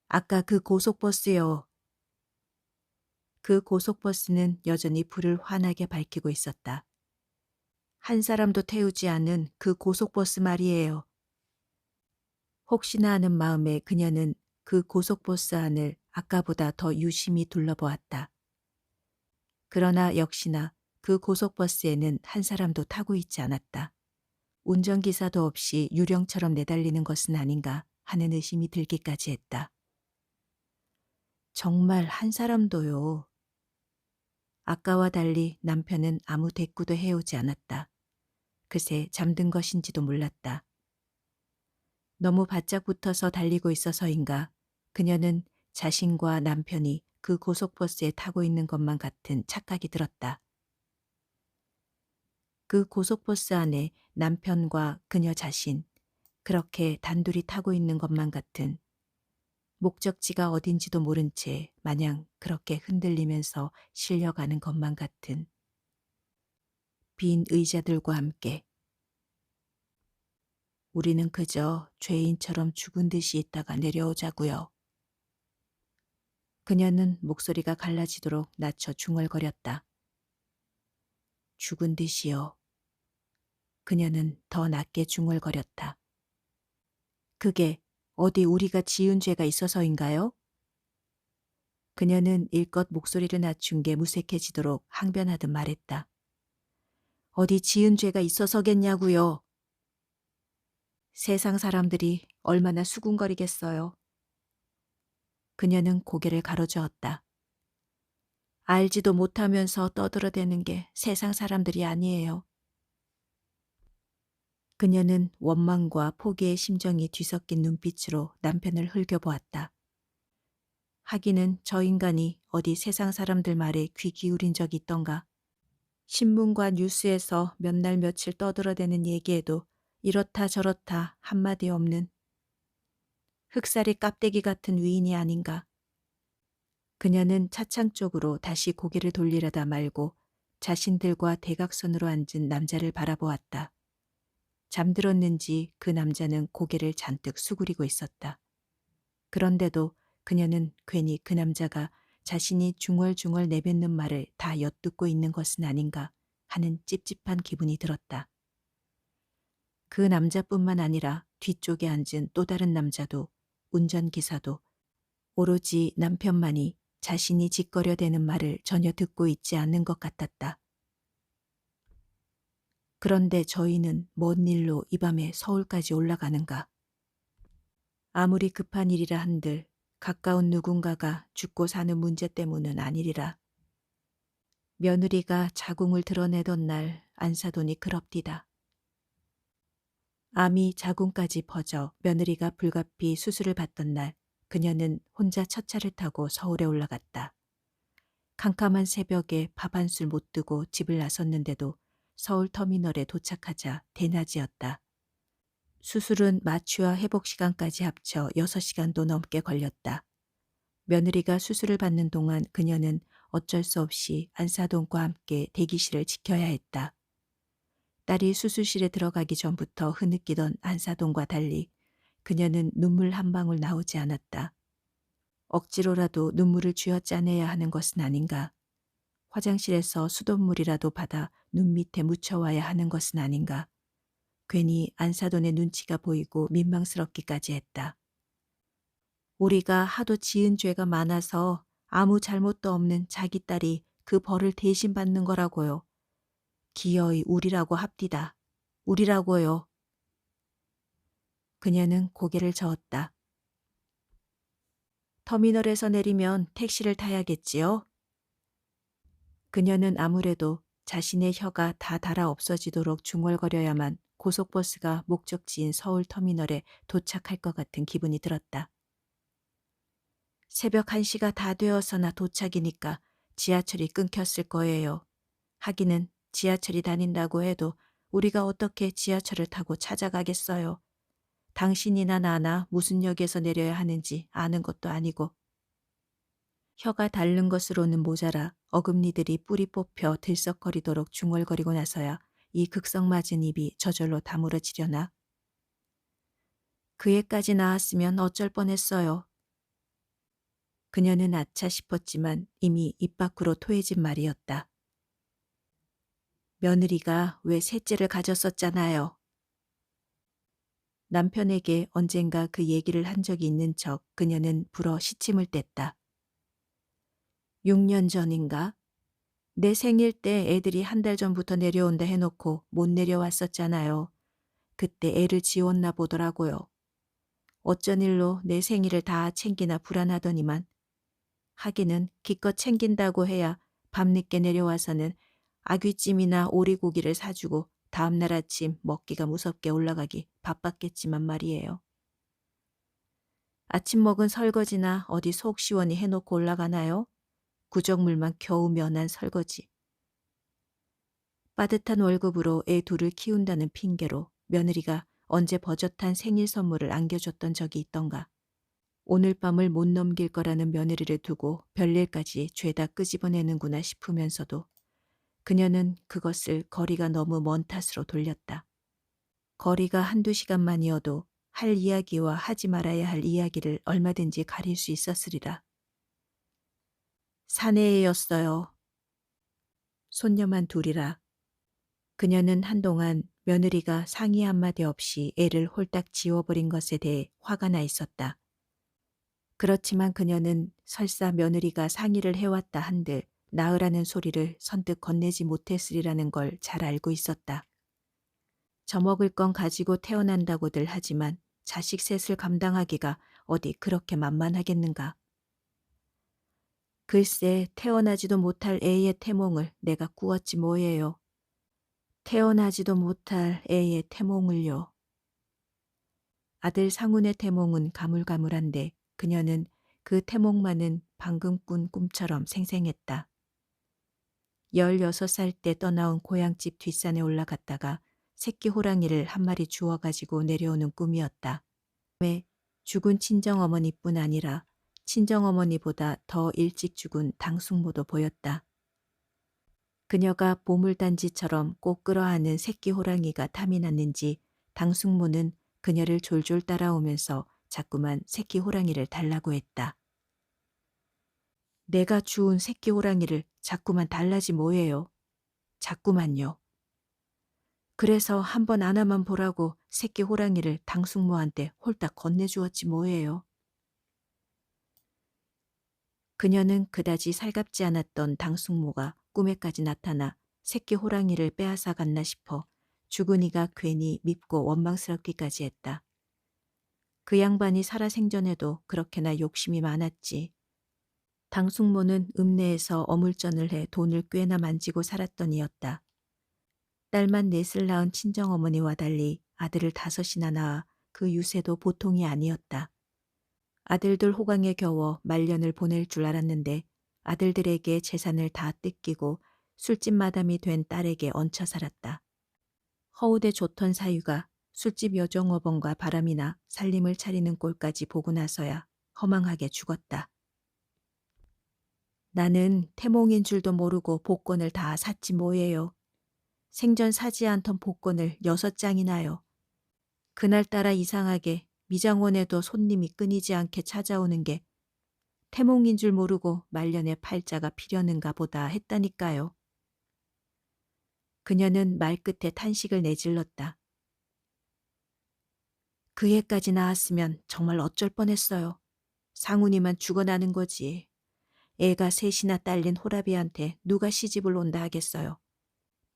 아까 그 고속버스요. 그 고속버스는 여전히 불을 환하게 밝히고 있었다. 한 사람도 태우지 않은 그 고속버스 말이에요. 혹시나 하는 마음에 그녀는 그 고속버스 안을 아까보다 더 유심히 둘러보았다. 그러나 역시나 그 고속버스에는 한 사람도 타고 있지 않았다. 운전기사도 없이 유령처럼 내달리는 것은 아닌가 하는 의심이 들기까지 했다. 정말 한 사람도요. 아까와 달리 남편은 아무 대꾸도 해오지 않았다. 그새 잠든 것인지도 몰랐다. 너무 바짝 붙어서 달리고 있어서인가 그녀는 자신과 남편이 그 고속버스에 타고 있는 것만 같은 착각이 들었다. 그 고속버스 안에 남편과 그녀 자신, 그렇게 단둘이 타고 있는 것만 같은 목적지가 어딘지도 모른 채 마냥 그렇게 흔들리면서 실려가는 것만 같은 빈 의자들과 함께 우리는 그저 죄인처럼 죽은 듯이 있다가 내려오자고요. 그녀는 목소리가 갈라지도록 낮춰 중얼거렸다. 죽은 듯이요. 그녀는 더 낮게 중얼거렸다. 그게 어디 우리가 지은 죄가 있어서인가요? 그녀는 일껏 목소리를 낮춘 게 무색해지도록 항변하듯 말했다. 어디 지은 죄가 있어서겠냐고요. 세상 사람들이 얼마나 수군거리겠어요. 그녀는 고개를 가로저었다. 알지도 못하면서 떠들어대는 게 세상 사람들이 아니에요. 그녀는 원망과 포기의 심정이 뒤섞인 눈빛으로 남편을 흘겨보았다. 하기는 저 인간이 어디 세상 사람들 말에 귀 기울인 적이 있던가. 신문과 뉴스에서 몇 날 며칠 떠들어대는 얘기에도 이렇다 저렇다 한마디 없는 흑살이 깝대기 같은 위인이 아닌가. 그녀는 차창 쪽으로 다시 고개를 돌리려다 말고 자신들과 대각선으로 앉은 남자를 바라보았다. 잠들었는지 그 남자는 고개를 잔뜩 수그리고 있었다. 그런데도 그녀는 괜히 그 남자가 자신이 중얼중얼 내뱉는 말을 다 엿듣고 있는 것은 아닌가 하는 찝찝한 기분이 들었다. 그 남자뿐만 아니라 뒤쪽에 앉은 또 다른 남자도 운전기사도 오로지 남편만이 자신이 짓거려대는 말을 전혀 듣고 있지 않는 것 같았다. 그런데 저희는 뭔 일로 이 밤에 서울까지 올라가는가. 아무리 급한 일이라 한들 가까운 누군가가 죽고 사는 문제 때문은 아니리라. 며느리가 자궁을 드러내던 날 안사돈이 그럽디다. 암이 자궁까지 퍼져 며느리가 불가피 수술을 받던 날 그녀는 혼자 첫 차를 타고 서울에 올라갔다. 캄캄한 새벽에 밥 한술 못 뜨고 집을 나섰는데도 서울 터미널에 도착하자 대낮이었다. 수술은 마취와 회복 시간까지 합쳐 6시간도 넘게 걸렸다. 며느리가 수술을 받는 동안 그녀는 어쩔 수 없이 안사돈과 함께 대기실을 지켜야 했다. 딸이 수술실에 들어가기 전부터 흐느끼던 안사돈과 달리 그녀는 눈물 한 방울 나오지 않았다. 억지로라도 눈물을 쥐어짜내야 하는 것은 아닌가. 화장실에서 수돗물이라도 받아 눈 밑에 묻혀와야 하는 것은 아닌가. 괜히 안사돈의 눈치가 보이고 민망스럽기까지 했다. 우리가 하도 지은 죄가 많아서 아무 잘못도 없는 자기 딸이 그 벌을 대신 받는 거라고요. 기어이 우리라고 합디다. 우리라고요. 그녀는 고개를 저었다. 터미널에서 내리면 택시를 타야겠지요? 그녀는 아무래도 자신의 혀가 다 닳아 없어지도록 중얼거려야만 고속버스가 목적지인 서울터미널에 도착할 것 같은 기분이 들었다. 새벽 1시가 다 되어서나 도착이니까 지하철이 끊겼을 거예요. 하기는 지하철이 다닌다고 해도 우리가 어떻게 지하철을 타고 찾아가겠어요. 당신이나 나나 무슨 역에서 내려야 하는지 아는 것도 아니고. 혀가 닳는 것으로는 모자라 어금니들이 뿌리 뽑혀 들썩거리도록 중얼거리고 나서야 이 극성맞은 입이 저절로 다물어지려나. 그 애까지 나왔으면 어쩔 뻔했어요. 그녀는 아차 싶었지만 이미 입 밖으로 토해진 말이었다. 며느리가 왜 셋째를 가졌었잖아요. 남편에게 언젠가 그 얘기를 한 적이 있는 척 그녀는 불어 시침을 뗐다. 6년 전인가? 내 생일 때 애들이 1달 전부터 내려온다 해놓고 못 내려왔었잖아요. 그때 애를 지웠나 보더라고요. 어쩐 일로 내 생일을 다 챙기나 불안하더니만. 하기는 기껏 챙긴다고 해야 밤늦게 내려와서는 아귀찜이나 오리고기를 사주고 다음날 아침 먹기가 무섭게 올라가기 바빴겠지만 말이에요. 아침 먹은 설거지나 어디 속 시원히 해놓고 올라가나요? 구정물만 겨우 면한 설거지. 빠듯한 월급으로 애 둘을 키운다는 핑계로 며느리가 언제 버젓한 생일 선물을 안겨줬던 적이 있던가. 오늘 밤을 못 넘길 거라는 며느리를 두고 별일까지 죄다 끄집어내는구나 싶으면서도 그녀는 그것을 거리가 너무 먼 탓으로 돌렸다. 거리가 1~2시간만이어도 할 이야기와 하지 말아야 할 이야기를 얼마든지 가릴 수 있었으리라. 사내애였어요. 손녀만 둘이라. 그녀는 한동안 며느리가 상의 한마디 없이 애를 홀딱 지워버린 것에 대해 화가 나 있었다. 그렇지만 그녀는 설사 며느리가 상의를 해왔다 한들 낳으라는 소리를 선뜻 건네지 못했으리라는 걸 잘 알고 있었다. 져먹을 건 가지고 태어난다고들 하지만 자식 셋을 감당하기가 어디 그렇게 만만하겠는가. 글쎄 태어나지도 못할 애의 태몽을 내가 꾸었지 뭐예요. 태어나지도 못할 애의 태몽을요. 아들 상훈의 태몽은 가물가물한데 그녀는 그 태몽만은 방금 꾼 꿈처럼 생생했다. 16살 때 떠나온 고향집 뒷산에 올라갔다가 새끼 호랑이를 한 마리 주워가지고 내려오는 꿈이었다. 왜 죽은 친정어머니뿐 아니라 친정어머니보다 더 일찍 죽은 당숙모도 보였다. 그녀가 보물단지처럼 꼭 끌어안은 새끼 호랑이가 탐이 났는지 당숙모는 그녀를 졸졸 따라오면서 자꾸만 새끼 호랑이를 달라고 했다. 내가 주운 새끼 호랑이를 자꾸만 달라지 뭐예요. 자꾸만요. 그래서 한번 하나만 보라고 새끼 호랑이를 당숙모한테 홀딱 건네주었지 뭐예요. 그녀는 그다지 살갑지 않았던 당숙모가 꿈에까지 나타나 새끼 호랑이를 빼앗아 갔나 싶어 죽은 이가 괜히 밉고 원망스럽기까지 했다. 그 양반이 살아생전에도 그렇게나 욕심이 많았지. 당숙모는 읍내에서 어물전을 해 돈을 꽤나 만지고 살았던 이였다. 딸만 넷을 낳은 친정어머니와 달리 아들을 5이나 낳아 그 유세도 보통이 아니었다. 아들들 호강에 겨워 말년을 보낼 줄 알았는데 아들들에게 재산을 다 뜯기고 술집 마담이 된 딸에게 얹혀 살았다. 허우대 좋던 사유가 술집 여종업원과 바람이나 살림을 차리는 꼴까지 보고 나서야 허망하게 죽었다. 나는 태몽인 줄도 모르고 복권을 다 샀지 뭐예요. 생전 사지 않던 복권을 6장이나요. 그날따라 이상하게 미장원에도 손님이 끊이지 않게 찾아오는 게 태몽인 줄 모르고 말년에 팔자가 피려는가 보다 했다니까요. 그녀는 말끝에 탄식을 내질렀다. 그 애까지 낳았으면 정말 어쩔 뻔했어요. 상훈이만 죽어나는 거지. 애가 셋이나 딸린 호라비한테 누가 시집을 온다 하겠어요.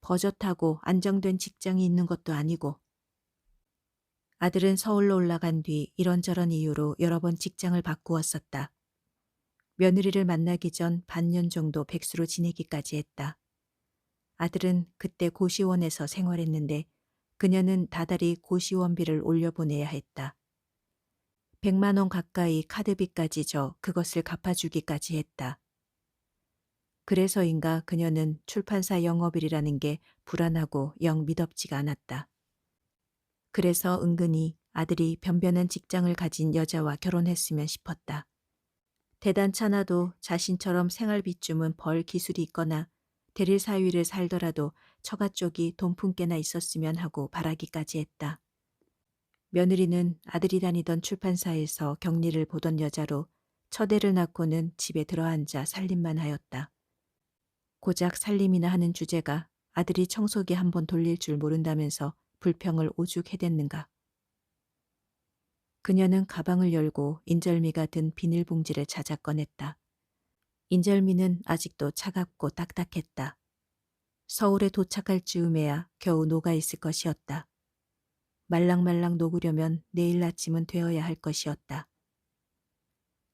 버젓하고 안정된 직장이 있는 것도 아니고. 아들은 서울로 올라간 뒤 이런저런 이유로 여러 번 직장을 바꾸었었다. 며느리를 만나기 전 반년 정도 백수로 지내기까지 했다. 아들은 그때 고시원에서 생활했는데 그녀는 다달이 고시원비를 올려보내야 했다. 100만 원 가까이 카드비까지 져 그것을 갚아주기까지 했다. 그래서인가 그녀는 출판사 영업일이라는 게 불안하고 영 미덥지가 않았다. 그래서 은근히 아들이 변변한 직장을 가진 여자와 결혼했으면 싶었다. 대단찮아도 자신처럼 생활비쯤은 벌 기술이 있거나 대릴 사위를 살더라도 처가 쪽이 돈푼께나 있었으면 하고 바라기까지 했다. 며느리는 아들이 다니던 출판사에서 격리를 보던 여자로 처대를 낳고는 집에 들어앉아 살림만 하였다. 고작 살림이나 하는 주제가 아들이 청소기 한번 돌릴 줄 모른다면서 불평을 오죽 해댔는가. 그녀는 가방을 열고 인절미가 든 비닐봉지를 찾아 꺼냈다. 인절미는 아직도 차갑고 딱딱했다. 서울에 도착할 즈음에야 겨우 녹아있을 것이었다. 말랑말랑 녹으려면 내일 아침은 되어야 할 것이었다.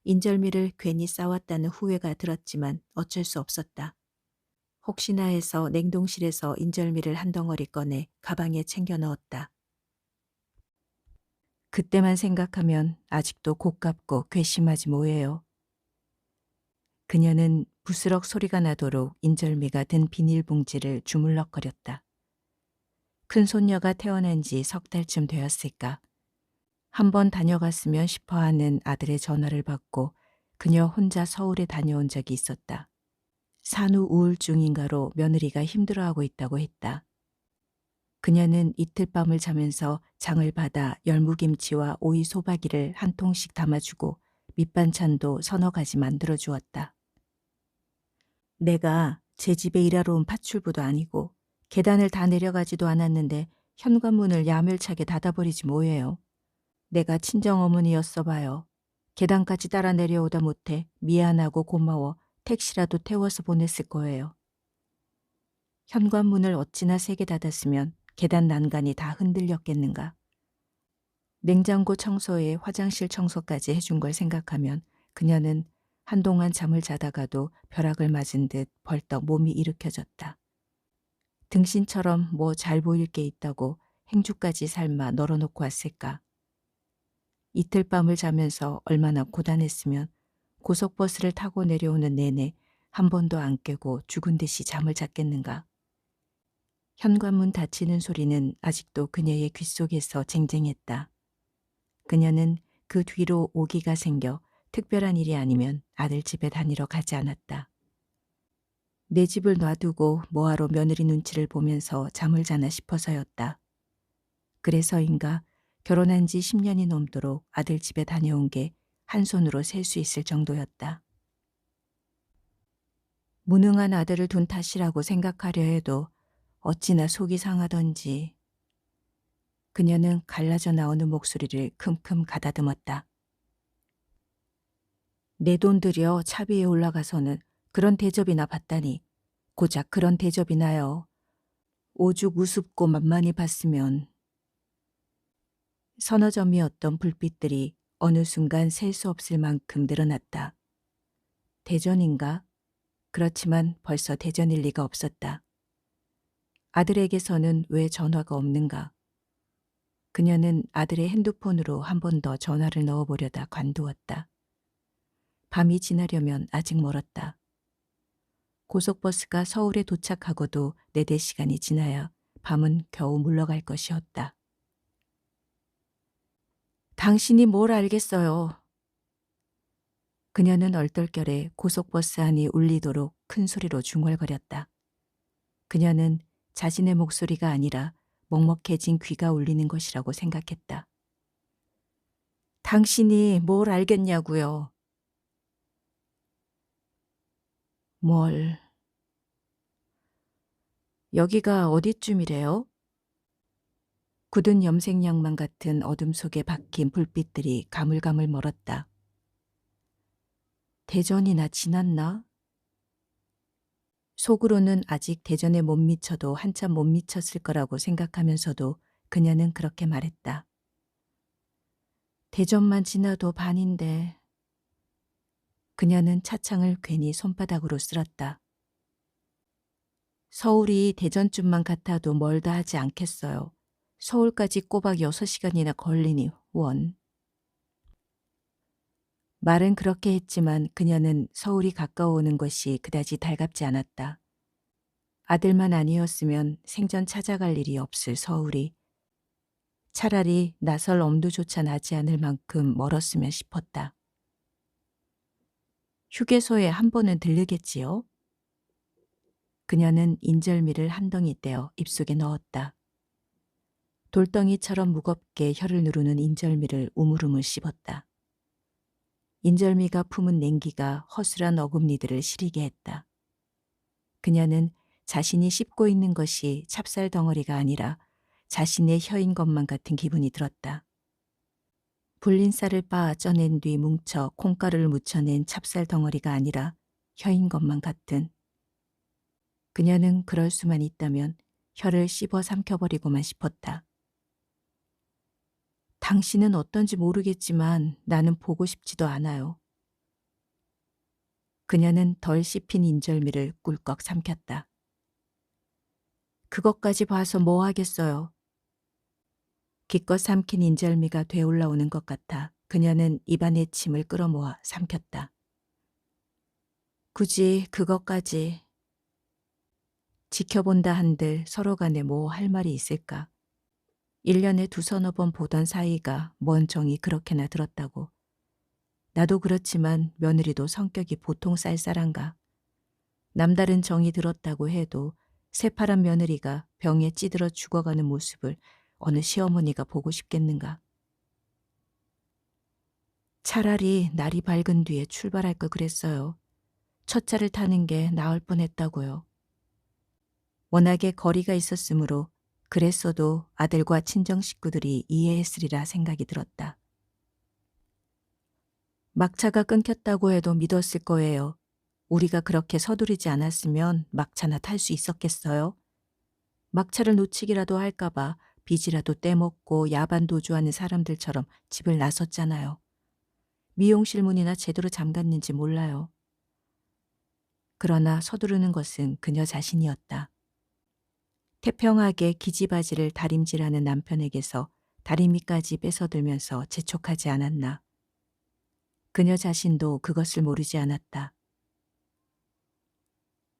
인절미를 괜히 싸왔다는 후회가 들었지만 어쩔 수 없었다. 혹시나 해서 냉동실에서 인절미를 한 덩어리 꺼내 가방에 챙겨 넣었다. 그때만 생각하면 아직도 곱깝고 괘씸하지 뭐예요. 그녀는 부스럭 소리가 나도록 인절미가 든 비닐봉지를 주물럭거렸다. 큰손녀가 태어난 지 석 달쯤 되었을까. 한번 다녀갔으면 싶어하는 아들의 전화를 받고 그녀 혼자 서울에 다녀온 적이 있었다. 산후 우울증인가로 며느리가 힘들어하고 있다고 했다. 그녀는 이틀 밤을 자면서 장을 받아 열무김치와 오이 소박이를 한 통씩 담아주고 밑반찬도 서너 가지 만들어 주었다. 내가 제 집에 일하러 온 파출부도 아니고 계단을 다 내려가지도 않았는데 현관문을 야멸차게 닫아버리지 뭐예요. 내가 친정어머니였어 봐요. 계단까지 따라 내려오다 못해 미안하고 고마워 택시라도 태워서 보냈을 거예요. 현관문을 어찌나 세게 닫았으면 계단 난간이 다 흔들렸겠는가. 냉장고 청소에 화장실 청소까지 해준 걸 생각하면 그녀는 한동안 잠을 자다가도 벼락을 맞은 듯 벌떡 몸이 일으켜졌다. 등신처럼 뭐 잘 보일 게 있다고 행주까지 삶아 널어놓고 왔을까. 이틀 밤을 자면서 얼마나 고단했으면 고속버스를 타고 내려오는 내내 한 번도 안 깨고 죽은 듯이 잠을 잤겠는가. 현관문 닫히는 소리는 아직도 그녀의 귓속에서 쟁쟁했다. 그녀는 그 뒤로 오기가 생겨 특별한 일이 아니면 아들 집에 다니러 가지 않았다. 내 집을 놔두고 뭐하러 며느리 눈치를 보면서 잠을 자나 싶어서였다. 그래서인가 결혼한 지 10년이 넘도록 아들 집에 다녀온 게 한 손으로 셀 수 있을 정도였다. 무능한 아들을 둔 탓이라고 생각하려 해도 어찌나 속이 상하던지. 그녀는 갈라져 나오는 목소리를 큼큼 가다듬었다. 내 돈 들여 차 위에 올라가서는 그런 대접이나 받다니. 고작 그런 대접이나요. 오죽 우습고 만만히 봤으면. 서너 점이었던 불빛들이 어느 순간 셀 수 없을 만큼 늘어났다. 대전인가? 그렇지만 벌써 대전일 리가 없었다. 아들에게서는 왜 전화가 없는가? 그녀는 아들의 핸드폰으로 한 번 더 전화를 넣어보려다 관두었다. 밤이 지나려면 아직 멀었다. 고속버스가 서울에 도착하고도 4-5시간이 지나야 밤은 겨우 물러갈 것이었다. 당신이 뭘 알겠어요. 그녀는 얼떨결에 고속버스 안이 울리도록 큰 소리로 중얼거렸다. 그녀는 자신의 목소리가 아니라 먹먹해진 귀가 울리는 것이라고 생각했다. 당신이 뭘 알겠냐고요. 뭘. 여기가 어디쯤이래요? 굳은 염색약만 같은 어둠 속에 박힌 불빛들이 가물가물 멀었다. 대전이나 지났나? 속으로는 아직 대전에 못 미쳐도 한참 못 미쳤을 거라고 생각하면서도 그녀는 그렇게 말했다. 대전만 지나도 반인데. 그녀는 차창을 괜히 손바닥으로 쓸었다. 서울이 대전쯤만 같아도 멀다 하지 않겠어요. 서울까지 꼬박 6시간이나 걸리니 원. 말은 그렇게 했지만 그녀는 서울이 가까워오는 것이 그다지 달갑지 않았다. 아들만 아니었으면 생전 찾아갈 일이 없을 서울이 차라리 나설 엄두조차 나지 않을 만큼 멀었으면 싶었다. 휴게소에 한 번은 들르겠지요? 그녀는 인절미를 한 덩이 떼어 입속에 넣었다. 돌덩이처럼 무겁게 혀를 누르는 인절미를 우물우물 씹었다. 인절미가 품은 냉기가 허술한 어금니들을 시리게 했다. 그녀는 자신이 씹고 있는 것이 찹쌀 덩어리가 아니라 자신의 혀인 것만 같은 기분이 들었다. 불린 쌀을 빻아 쪄낸 뒤 뭉쳐 콩가루를 묻혀낸 찹쌀 덩어리가 아니라 혀인 것만 같은. 그녀는 그럴 수만 있다면 혀를 씹어 삼켜버리고만 싶었다. 당신은 어떤지 모르겠지만 나는 보고 싶지도 않아요. 그녀는 덜 씹힌 인절미를 꿀꺽 삼켰다. 그것까지 봐서 뭐 하겠어요. 기껏 삼킨 인절미가 되올라오는 것 같아 그녀는 입안에 침을 끌어모아 삼켰다. 굳이 그것까지. 지켜본다 한들 서로 간에 뭐 할 말이 있을까. 1년에 두서너 번 보던 사이가 뭔 정이 그렇게나 들었다고. 나도 그렇지만 며느리도 성격이 보통 쌀쌀한가. 남다른 정이 들었다고 해도 새파란 며느리가 병에 찌들어 죽어가는 모습을 어느 시어머니가 보고 싶겠는가. 차라리 날이 밝은 뒤에 출발할 걸 그랬어요. 첫 차를 타는 게 나을 뻔했다고요. 워낙에 거리가 있었으므로 그랬어도 아들과 친정 식구들이 이해했으리라 생각이 들었다. 막차가 끊겼다고 해도 믿었을 거예요. 우리가 그렇게 서두르지 않았으면 막차나 탈 수 있었겠어요? 막차를 놓치기라도 할까봐 빚이라도 떼먹고 야반 도주하는 사람들처럼 집을 나섰잖아요. 미용실 문이나 제대로 잠갔는지 몰라요. 그러나 서두르는 것은 그녀 자신이었다. 태평하게 기지바지를 다림질하는 남편에게서 다리미까지 뺏어들면서 재촉하지 않았나. 그녀 자신도 그것을 모르지 않았다.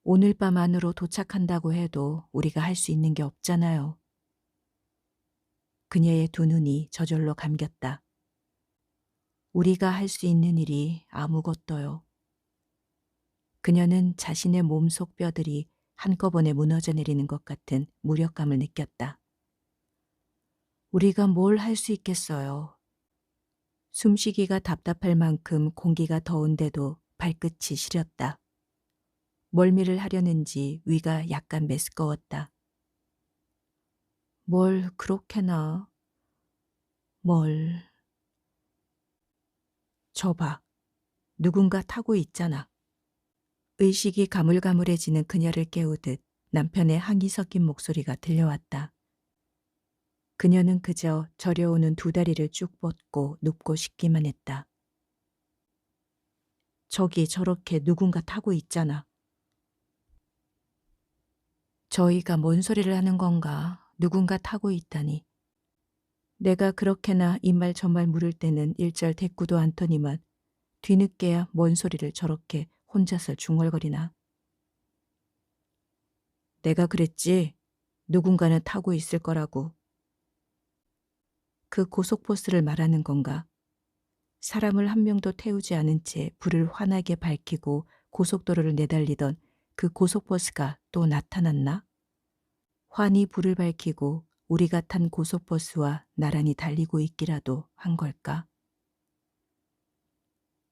오늘 밤 안으로 도착한다고 해도 우리가 할 수 있는 게 없잖아요. 그녀의 두 눈이 저절로 감겼다. 우리가 할 수 있는 일이 아무것도요. 그녀는 자신의 몸속 뼈들이 한꺼번에 무너져 내리는 것 같은 무력감을 느꼈다. 우리가 뭘 할 수 있겠어요. 숨쉬기가 답답할 만큼 공기가 더운데도 발끝이 시렸다. 멀미를 하려는지 위가 약간 메스꺼웠다. 뭘 그렇게나. 뭘. 저봐. 누군가 타고 있잖아. 의식이 가물가물해지는 그녀를 깨우듯 남편의 항의 섞인 목소리가 들려왔다. 그녀는 그저 저려오는 두 다리를 쭉 뻗고 눕고 싶기만 했다. 저기 저렇게 누군가 타고 있잖아. 저희가 뭔 소리를 하는 건가. 누군가 타고 있다니. 내가 그렇게나 이말 저말 물을 때는 일절 대꾸도 않더니만 뒤늦게야 뭔 소리를 저렇게 혼자서 중얼거리나. 내가 그랬지. 누군가는 타고 있을 거라고. 그 고속버스를 말하는 건가? 사람을 한 명도 태우지 않은 채 불을 환하게 밝히고 고속도로를 내달리던 그 고속버스가 또 나타났나? 환히 불을 밝히고 우리가 탄 고속버스와 나란히 달리고 있기라도 한 걸까?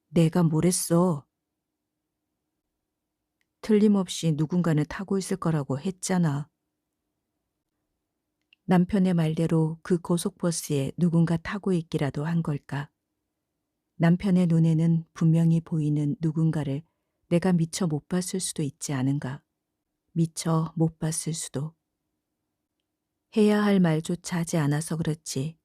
내가 뭘 했어? 틀림없이 누군가는 타고 있을 거라고 했잖아. 남편의 말대로 그 고속버스에 누군가 타고 있기라도 한 걸까? 남편의 눈에는 분명히 보이는 누군가를 내가 미처 못 봤을 수도 있지 않은가? 미처 못 봤을 수도. 해야 할 말조차 하지 않아서 그렇지.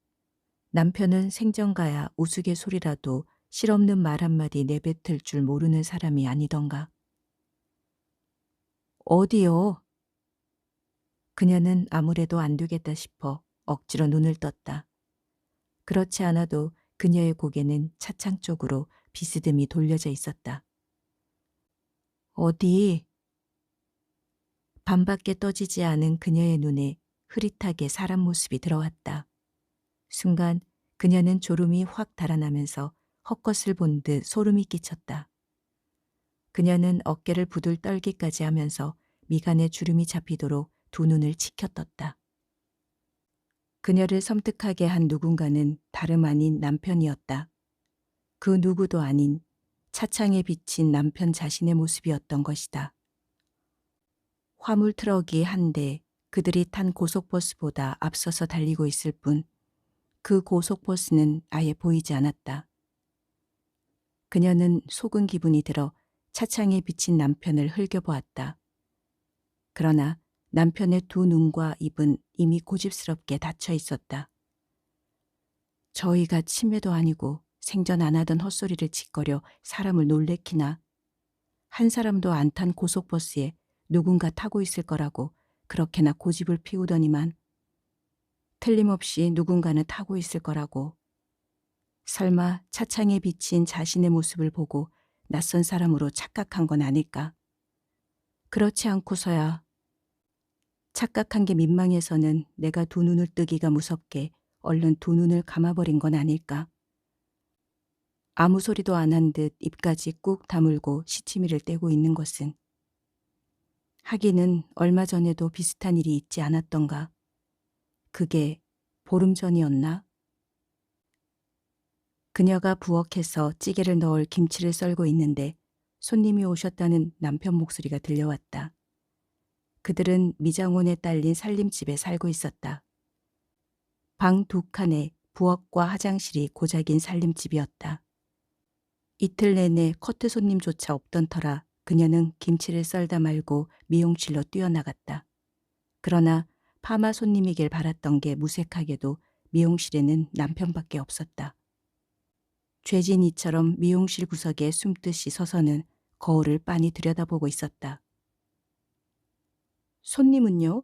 남편은 생전가야 우스갯소리라도 실없는 말 한마디 내뱉을 줄 모르는 사람이 아니던가. 어디요? 그녀는 아무래도 안 되겠다 싶어 억지로 눈을 떴다. 그렇지 않아도 그녀의 고개는 차창 쪽으로 비스듬히 돌려져 있었다. 어디? 밤밖에 떠지지 않은 그녀의 눈에 흐릿하게 사람 모습이 들어왔다. 순간 그녀는 졸음이 확 달아나면서 헛것을 본 듯 소름이 끼쳤다. 그녀는 어깨를 부들 떨기까지 하면서 미간에 주름이 잡히도록 두 눈을 치켜떴다. 그녀를 섬뜩하게 한 누군가는 다름 아닌 남편이었다. 그 누구도 아닌 차창에 비친 남편 자신의 모습이었던 것이다. 화물 트럭이 한 대 그들이 탄 고속버스보다 앞서서 달리고 있을 뿐 그 고속버스는 아예 보이지 않았다. 그녀는 속은 기분이 들어 차창에 비친 남편을 흘겨보았다. 그러나 남편의 두 눈과 입은 이미 고집스럽게 닫혀 있었다. 저희가 치매도 아니고 생전 안 하던 헛소리를 짓거려 사람을 놀래키나. 한 사람도 안 탄 고속버스에 누군가 타고 있을 거라고 그렇게나 고집을 피우더니만 틀림없이 누군가는 타고 있을 거라고. 설마 차창에 비친 자신의 모습을 보고 낯선 사람으로 착각한 건 아닐까? 그렇지 않고서야 착각한 게 민망해서는 내가 두 눈을 뜨기가 무섭게 얼른 두 눈을 감아버린 건 아닐까? 아무 소리도 안 한 듯 입까지 꾹 다물고 시치미를 떼고 있는 것은 하기는 얼마 전에도 비슷한 일이 있지 않았던가. 그게 보름 전이었나? 그녀가 부엌에서 찌개를 넣을 김치를 썰고 있는데 손님이 오셨다는 남편 목소리가 들려왔다. 그들은 미장원에 딸린 살림집에 살고 있었다. 방 두 칸에 부엌과 화장실이 고작인 살림집이었다. 이틀 내내 커트 손님조차 없던 터라 그녀는 김치를 썰다 말고 미용실로 뛰어나갔다. 그러나 파마 손님이길 바랐던 게 무색하게도 미용실에는 남편밖에 없었다. 죄진 이처럼 미용실 구석에 숨듯이 서서는 거울을 빤히 들여다보고 있었다. 손님은요?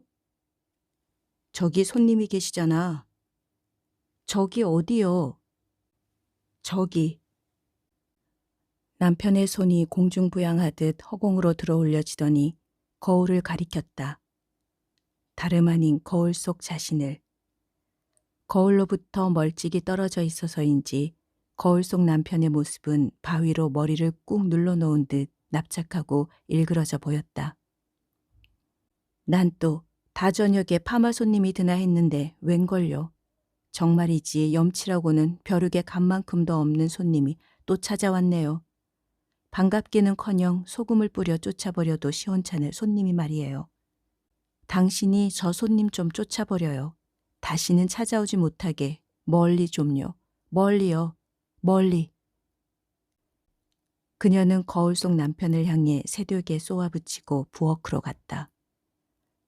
저기 손님이 계시잖아. 저기 어디요? 저기. 남편의 손이 공중부양하듯 허공으로 들어올려지더니 거울을 가리켰다. 다름 아닌 거울 속 자신을. 거울로부터 멀찍이 떨어져 있어서인지 거울 속 남편의 모습은 바위로 머리를 꾹 눌러놓은 듯 납작하고 일그러져 보였다. 난 또 다저녁에 파마 손님이 드나 했는데 웬걸요. 정말이지 염치라고는 벼룩의 간만큼도 없는 손님이 또 찾아왔네요. 반갑기는커녕 소금을 뿌려 쫓아버려도 시원찮을 손님이 말이에요. 당신이 저 손님 좀 쫓아버려요. 다시는 찾아오지 못하게 멀리 좀요. 멀리요. 멀리. 그녀는 거울 속 남편을 향해 새되게 쏘아붙이고 부엌으로 갔다.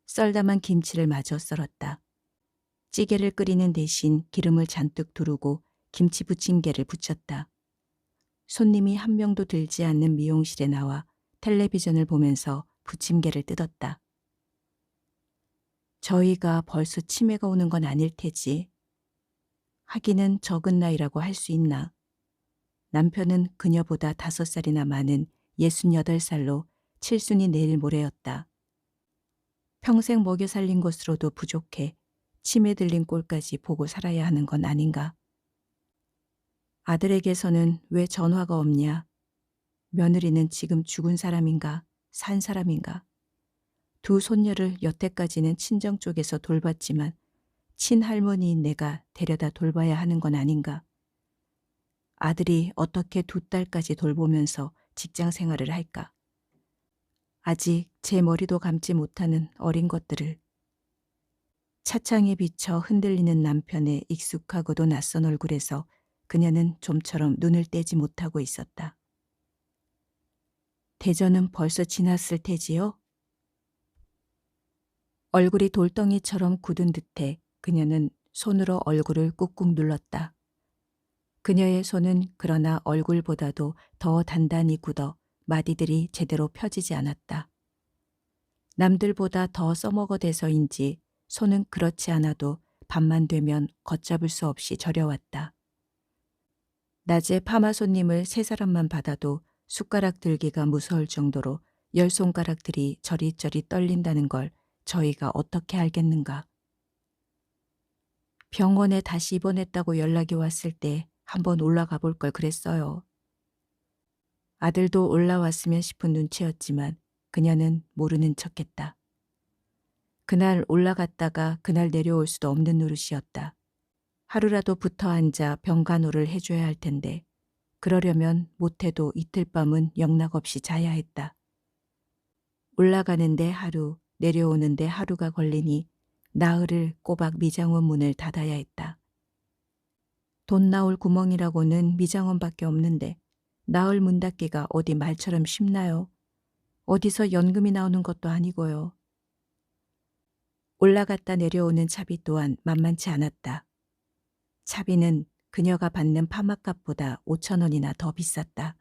썰다만 김치를 마저 썰었다. 찌개를 끓이는 대신 기름을 잔뜩 두르고 김치 부침개를 부쳤다. 손님이 한 명도 들지 않는 미용실에 나와 텔레비전을 보면서 부침개를 뜯었다. 저희가 벌써 치매가 오는 건 아닐 테지. 하기는 적은 나이라고 할 수 있나. 남편은 그녀보다 5살이나 많은 68살로 칠순이 내일 모레였다. 평생 먹여 살린 것으로도 부족해 치매 들린 꼴까지 보고 살아야 하는 건 아닌가. 아들에게서는 왜 전화가 없냐. 며느리는 지금 죽은 사람인가 산 사람인가. 두 손녀를 여태까지는 친정 쪽에서 돌봤지만 친할머니인 내가 데려다 돌봐야 하는 건 아닌가. 아들이 어떻게 두 딸까지 돌보면서 직장 생활을 할까. 아직 제 머리도 감지 못하는 어린 것들을. 차창에 비쳐 흔들리는 남편의 익숙하고도 낯선 얼굴에서 그녀는 좀처럼 눈을 떼지 못하고 있었다. 대전은 벌써 지났을 테지요? 얼굴이 돌덩이처럼 굳은 듯해 그녀는 손으로 얼굴을 꾹꾹 눌렀다. 그녀의 손은 그러나 얼굴보다도 더 단단히 굳어 마디들이 제대로 펴지지 않았다. 남들보다 더 써먹어대서인지 손은 그렇지 않아도 밤만 되면 걷잡을 수 없이 저려왔다. 낮에 파마 손님을 3사람만 받아도 숟가락 들기가 무서울 정도로 10손가락들이 저릿저릿 떨린다는 걸 저희가 어떻게 알겠는가. 병원에 다시 입원했다고 연락이 왔을 때 한번 올라가 볼 걸 그랬어요. 아들도 올라왔으면 싶은 눈치였지만 그녀는 모르는 척했다. 그날 올라갔다가 그날 내려올 수도 없는 노릇이었다. 하루라도 붙어 앉아 병간호를 해줘야 할 텐데 그러려면 못해도 이틀 밤은 영락없이 자야 했다. 올라가는데 하루, 내려오는데 하루가 걸리니 나흘을 꼬박 미장원 문을 닫아야 했다. 돈 나올 구멍이라고는 미장원밖에 없는데 나흘 문 닫기가 어디 말처럼 쉽나요? 어디서 연금이 나오는 것도 아니고요. 올라갔다 내려오는 차비 또한 만만치 않았다. 차비는 그녀가 받는 파마값보다 5,000원이나 더 비쌌다.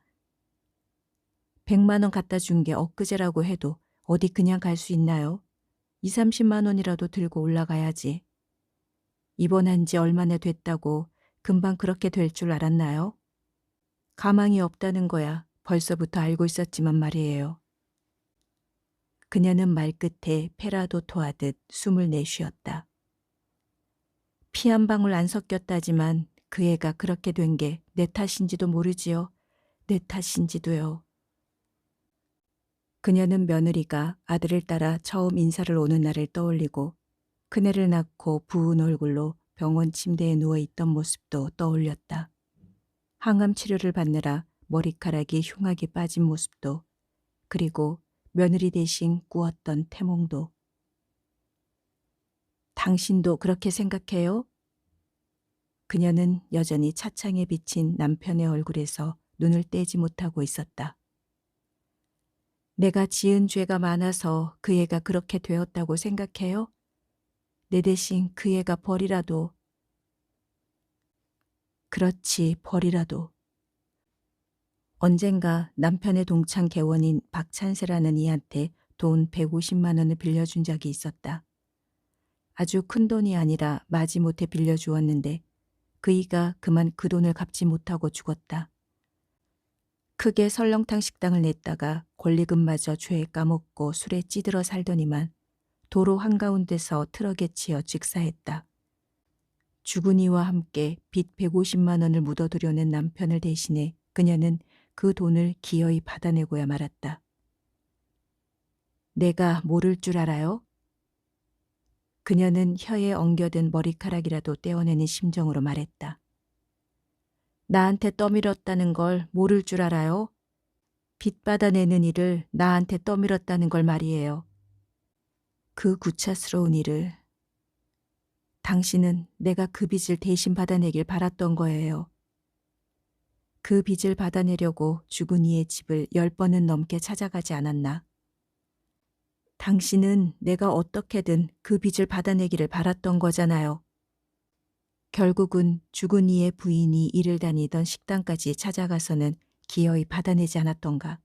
100만 원 갖다 준 게 엊그제라고 해도 어디 그냥 갈 수 있나요? 2, 30만 원이라도 들고 올라가야지. 입원한 지 얼마나 됐다고 금방 그렇게 될 줄 알았나요? 가망이 없다는 거야 벌써부터 알고 있었지만 말이에요. 그녀는 말끝에 페라도 토하듯 숨을 내쉬었다. 피 한 방울 안 섞였다지만 그 애가 그렇게 된 게 내 탓인지도 모르지요. 내 탓인지도요. 그녀는 며느리가 아들을 따라 처음 인사를 오는 날을 떠올리고 그네를 낳고 부은 얼굴로 병원 침대에 누워있던 모습도 떠올렸다. 항암 치료를 받느라 머리카락이 흉하게 빠진 모습도, 그리고 며느리 대신 꾸었던 태몽도. 당신도 그렇게 생각해요? 그녀는 여전히 차창에 비친 남편의 얼굴에서 눈을 떼지 못하고 있었다. 내가 지은 죄가 많아서 그 애가 그렇게 되었다고 생각해요? 내 대신 그 애가 벌이라도. 그렇지, 벌이라도. 언젠가 남편의 동창 개원인 박찬세라는 이한테 돈 150만 원을 빌려준 적이 있었다. 아주 큰 돈이 아니라 마지못해 빌려주었는데 그이가 그만 그 돈을 갚지 못하고 죽었다. 크게 설렁탕 식당을 냈다가 권리금마저 죄에 까먹고 술에 찌들어 살더니만 도로 한가운데서 트럭에 치여 직사했다. 죽은 이와 함께 빚 150만 원을 묻어두려는 남편을 대신해 그녀는 그 돈을 기어이 받아내고야 말았다. 내가 모를 줄 알아요? 그녀는 혀에 엉겨든 머리카락이라도 떼어내는 심정으로 말했다. 나한테 떠밀었다는 걸 모를 줄 알아요? 빚 받아내는 일을 나한테 떠밀었다는 걸 말이에요. 그 구차스러운 일을. 당신은 내가 그 빚을 대신 받아내길 바랐던 거예요. 그 빚을 받아내려고 죽은 이의 집을 10번은 넘게 찾아가지 않았나? 당신은 내가 어떻게든 그 빚을 받아내기를 바랐던 거잖아요. 결국은 죽은 이의 부인이 일을 다니던 식당까지 찾아가서는 기어이 받아내지 않았던가.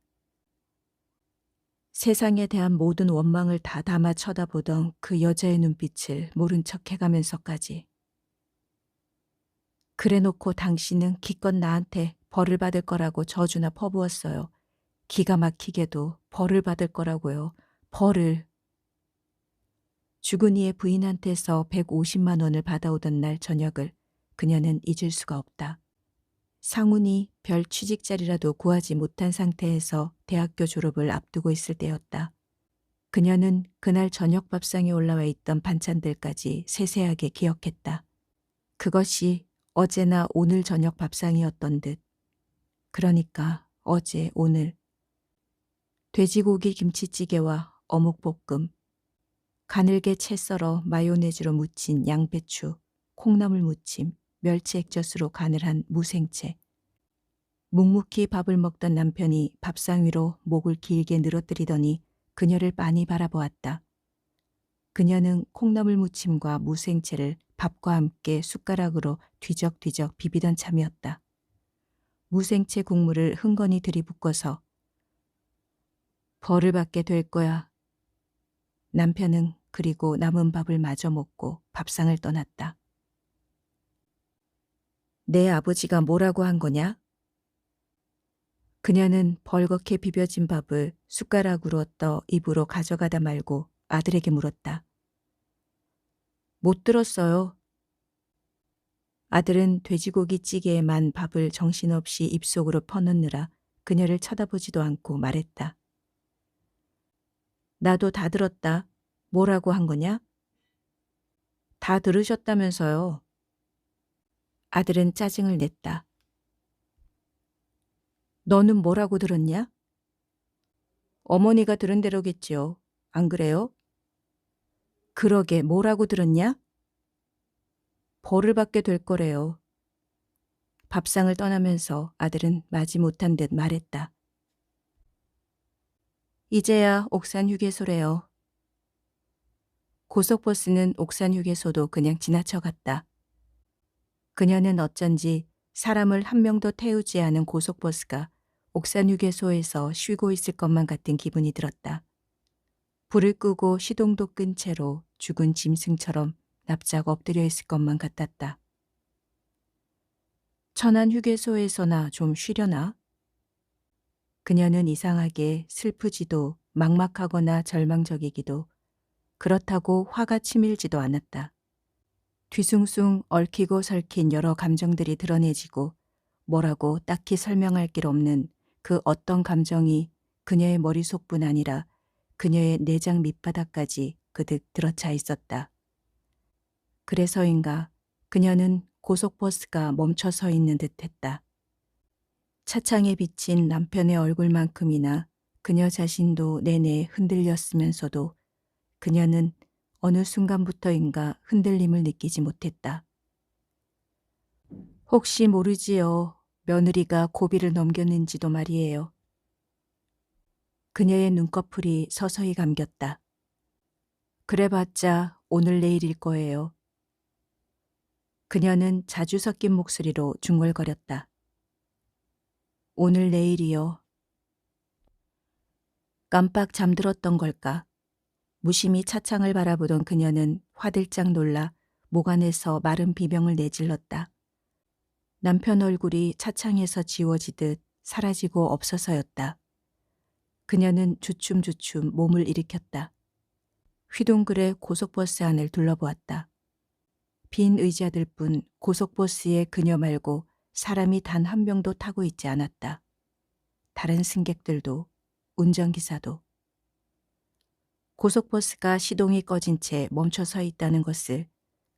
세상에 대한 모든 원망을 다 담아 쳐다보던 그 여자의 눈빛을 모른 척 해가면서까지. 그래놓고 당신은 기껏 나한테 벌을 받을 거라고 저주나 퍼부었어요. 기가 막히게도 벌을 받을 거라고요. 벌을. 죽은 이의 부인한테서 150만 원을 받아오던 날 저녁을 그녀는 잊을 수가 없다. 상훈이 별 취직 자리라도 구하지 못한 상태에서 대학교 졸업을 앞두고 있을 때였다. 그녀는 그날 저녁 밥상에 올라와 있던 반찬들까지 세세하게 기억했다. 그것이 어제나 오늘 저녁 밥상이었던 듯. 그러니까 어제, 오늘. 돼지고기 김치찌개와 어묵볶음, 가늘게 채 썰어 마요네즈로 무친 양배추, 콩나물 무침, 멸치 액젓으로 간을 한 무생채. 묵묵히 밥을 먹던 남편이 밥상 위로 목을 길게 늘어뜨리더니 그녀를 빤히 바라보았다. 그녀는 콩나물 무침과 무생채를 밥과 함께 숟가락으로 뒤적뒤적 비비던 참이었다. 무생채 국물을 흥건히 들이붓고서 벌을 받게 될 거야. 남편은 그리고 남은 밥을 마저 먹고 밥상을 떠났다. 내 아버지가 뭐라고 한 거냐? 그녀는 벌겋게 비벼진 밥을 숟가락으로 떠 입으로 가져가다 말고 아들에게 물었다. 못 들었어요. 아들은 돼지고기 찌개에만 밥을 정신없이 입속으로 퍼넣느라 그녀를 쳐다보지도 않고 말했다. 나도 다 들었다. 뭐라고 한 거냐? 다 들으셨다면서요. 아들은 짜증을 냈다. 너는 뭐라고 들었냐? 어머니가 들은 대로겠지요. 안 그래요? 그러게 뭐라고 들었냐? 벌을 받게 될 거래요. 밥상을 떠나면서 아들은 마지못한 듯 말했다. 이제야 옥산 휴게소래요. 고속버스는 옥산 휴게소도 그냥 지나쳐갔다. 그녀는 어쩐지 사람을 한 명도 태우지 않은 고속버스가 옥산 휴게소에서 쉬고 있을 것만 같은 기분이 들었다. 불을 끄고 시동도 끈 채로 죽은 짐승처럼 납작 엎드려 있을 것만 같았다. 천안 휴게소에서나 좀 쉬려나? 그녀는 이상하게 슬프지도 막막하거나 절망적이기도 그렇다고 화가 치밀지도 않았다. 뒤숭숭 얽히고 설킨 여러 감정들이 드러내지고 뭐라고 딱히 설명할 길 없는 그 어떤 감정이 그녀의 머릿속뿐 아니라 그녀의 내장 밑바닥까지 그득 들어차 있었다. 그래서인가 그녀는 고속버스가 멈춰 서 있는 듯했다. 차창에 비친 남편의 얼굴만큼이나 그녀 자신도 내내 흔들렸으면서도 그녀는 어느 순간부터인가 흔들림을 느끼지 못했다. 혹시 모르지요. 며느리가 고비를 넘겼는지도 말이에요. 그녀의 눈꺼풀이 서서히 감겼다. 그래봤자 오늘 내일일 거예요. 그녀는 자주 섞인 목소리로 중얼거렸다. 오늘 내일이요. 깜빡 잠들었던 걸까? 무심히 차창을 바라보던 그녀는 화들짝 놀라 목 안에서 마른 비명을 내질렀다. 남편 얼굴이 차창에서 지워지듯 사라지고 없어서였다. 그녀는 주춤주춤 몸을 일으켰다. 휘둥그레 고속버스 안을 둘러보았다. 빈 의자들 뿐 고속버스에 그녀 말고 사람이 단 한 명도 타고 있지 않았다. 다른 승객들도 운전기사도. 고속버스가 시동이 꺼진 채 멈춰 서 있다는 것을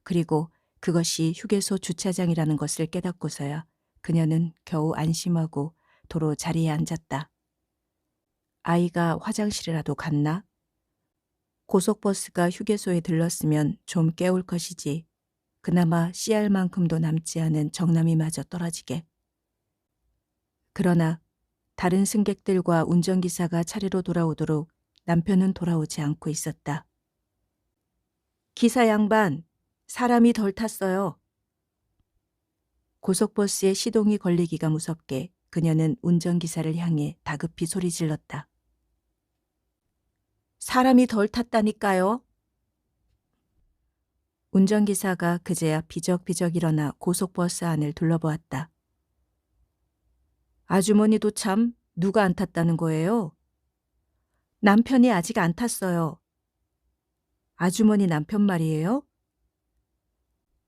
그리고 그것이 휴게소 주차장이라는 것을 깨닫고서야 그녀는 겨우 안심하고 도로 자리에 앉았다. 아이가 화장실이라도 갔나? 고속버스가 휴게소에 들렀으면 좀 깨울 것이지. 그나마 씨알 만큼도 남지 않은 정남이마저 떨어지게. 그러나 다른 승객들과 운전기사가 차례로 돌아오도록 남편은 돌아오지 않고 있었다. 기사 양반, 사람이 덜 탔어요. 고속버스의 시동이 걸리기가 무섭게 그녀는 운전기사를 향해 다급히 소리질렀다. 사람이 덜 탔다니까요. 운전기사가 그제야 비적비적 일어나 고속버스 안을 둘러보았다. 아주머니도 참 누가 안 탔다는 거예요? 남편이 아직 안 탔어요. 아주머니 남편 말이에요?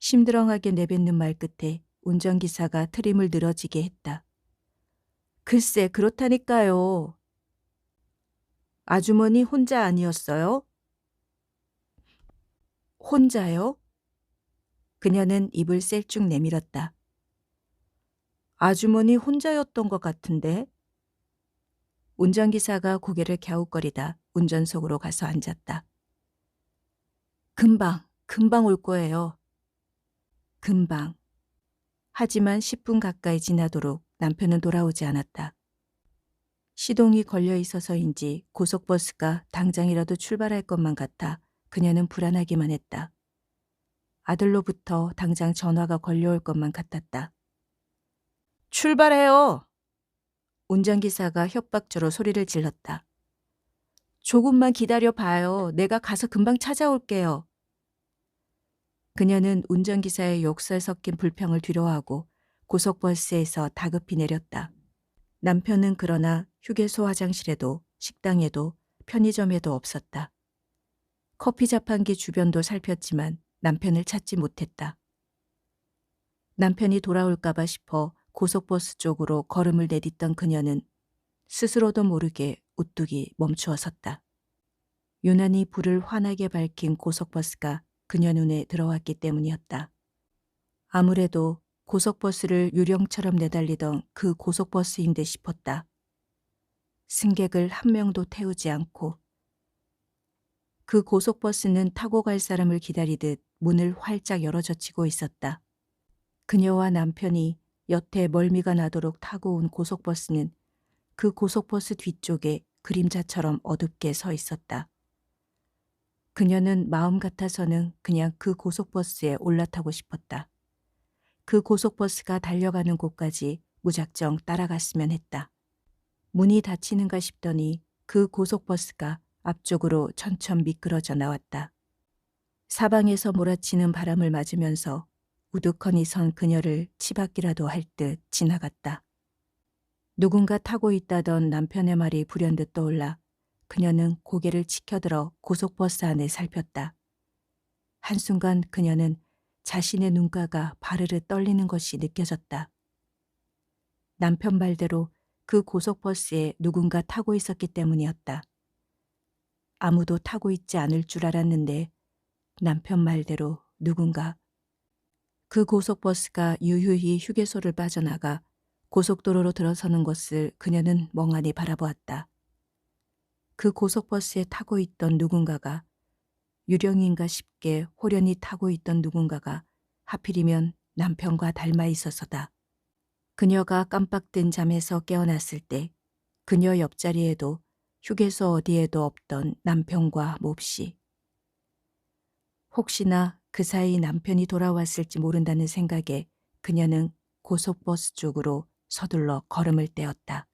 심드렁하게 내뱉는 말 끝에 운전기사가 트림을 늘어지게 했다. 글쎄 그렇다니까요. 아주머니 혼자 아니었어요? 혼자요? 그녀는 입을 셀쭉 내밀었다. 아주머니 혼자였던 것 같은데? 운전기사가 고개를 갸웃거리다 운전석으로 가서 앉았다. 금방 올 거예요. 금방. 하지만 10분 가까이 지나도록 남편은 돌아오지 않았다. 시동이 걸려 있어서인지 고속버스가 당장이라도 출발할 것만 같아 그녀는 불안하기만 했다. 아들로부터 당장 전화가 걸려올 것만 같았다. 출발해요! 운전기사가 협박조로 소리를 질렀다. 조금만 기다려 봐요. 내가 가서 금방 찾아올게요. 그녀는 운전기사의 욕설 섞인 불평을 뒤로하고 고속버스에서 다급히 내렸다. 남편은 그러나 휴게소 화장실에도 식당에도 편의점에도 없었다. 커피 자판기 주변도 살폈지만 남편을 찾지 못했다. 남편이 돌아올까봐 싶어 고속버스 쪽으로 걸음을 내딛던 그녀는 스스로도 모르게 우뚝이 멈추어 섰다. 유난히 불을 환하게 밝힌 고속버스가 그녀 눈에 들어왔기 때문이었다. 아무래도 고속버스를 유령처럼 내달리던 그 고속버스인 듯 싶었다. 승객을 한 명도 태우지 않고 그 고속버스는 타고 갈 사람을 기다리듯 문을 활짝 열어젖히고 있었다. 그녀와 남편이 여태 멀미가 나도록 타고 온 고속버스는 그 고속버스 뒤쪽에 그림자처럼 어둡게 서 있었다. 그녀는 마음 같아서는 그냥 그 고속버스에 올라타고 싶었다. 그 고속버스가 달려가는 곳까지 무작정 따라갔으면 했다. 문이 닫히는가 싶더니 그 고속버스가 앞쪽으로 천천 미끄러져 나왔다. 사방에서 몰아치는 바람을 맞으면서 우두커니 선 그녀를 치받기라도 할 듯 지나갔다. 누군가 타고 있다던 남편의 말이 불현듯 떠올라 그녀는 고개를 치켜들어 고속버스 안을 살폈다. 한순간 그녀는 자신의 눈가가 바르르 떨리는 것이 느껴졌다. 남편 말대로 그 고속버스에 누군가 타고 있었기 때문이었다. 아무도 타고 있지 않을 줄 알았는데 남편 말대로 누군가. 그 고속버스가 유유히 휴게소를 빠져나가 고속도로로 들어서는 것을 그녀는 멍하니 바라보았다. 그 고속버스에 타고 있던 누군가가 유령인가 싶게 호련히 타고 있던 누군가가 하필이면 남편과 닮아 있어서다. 그녀가 깜빡 든 잠에서 깨어났을 때 그녀 옆자리에도 휴게소 어디에도 없던 남편과 몹시. 혹시나 그 사이 남편이 돌아왔을지 모른다는 생각에 그녀는 고속버스 쪽으로 서둘러 걸음을 떼었다.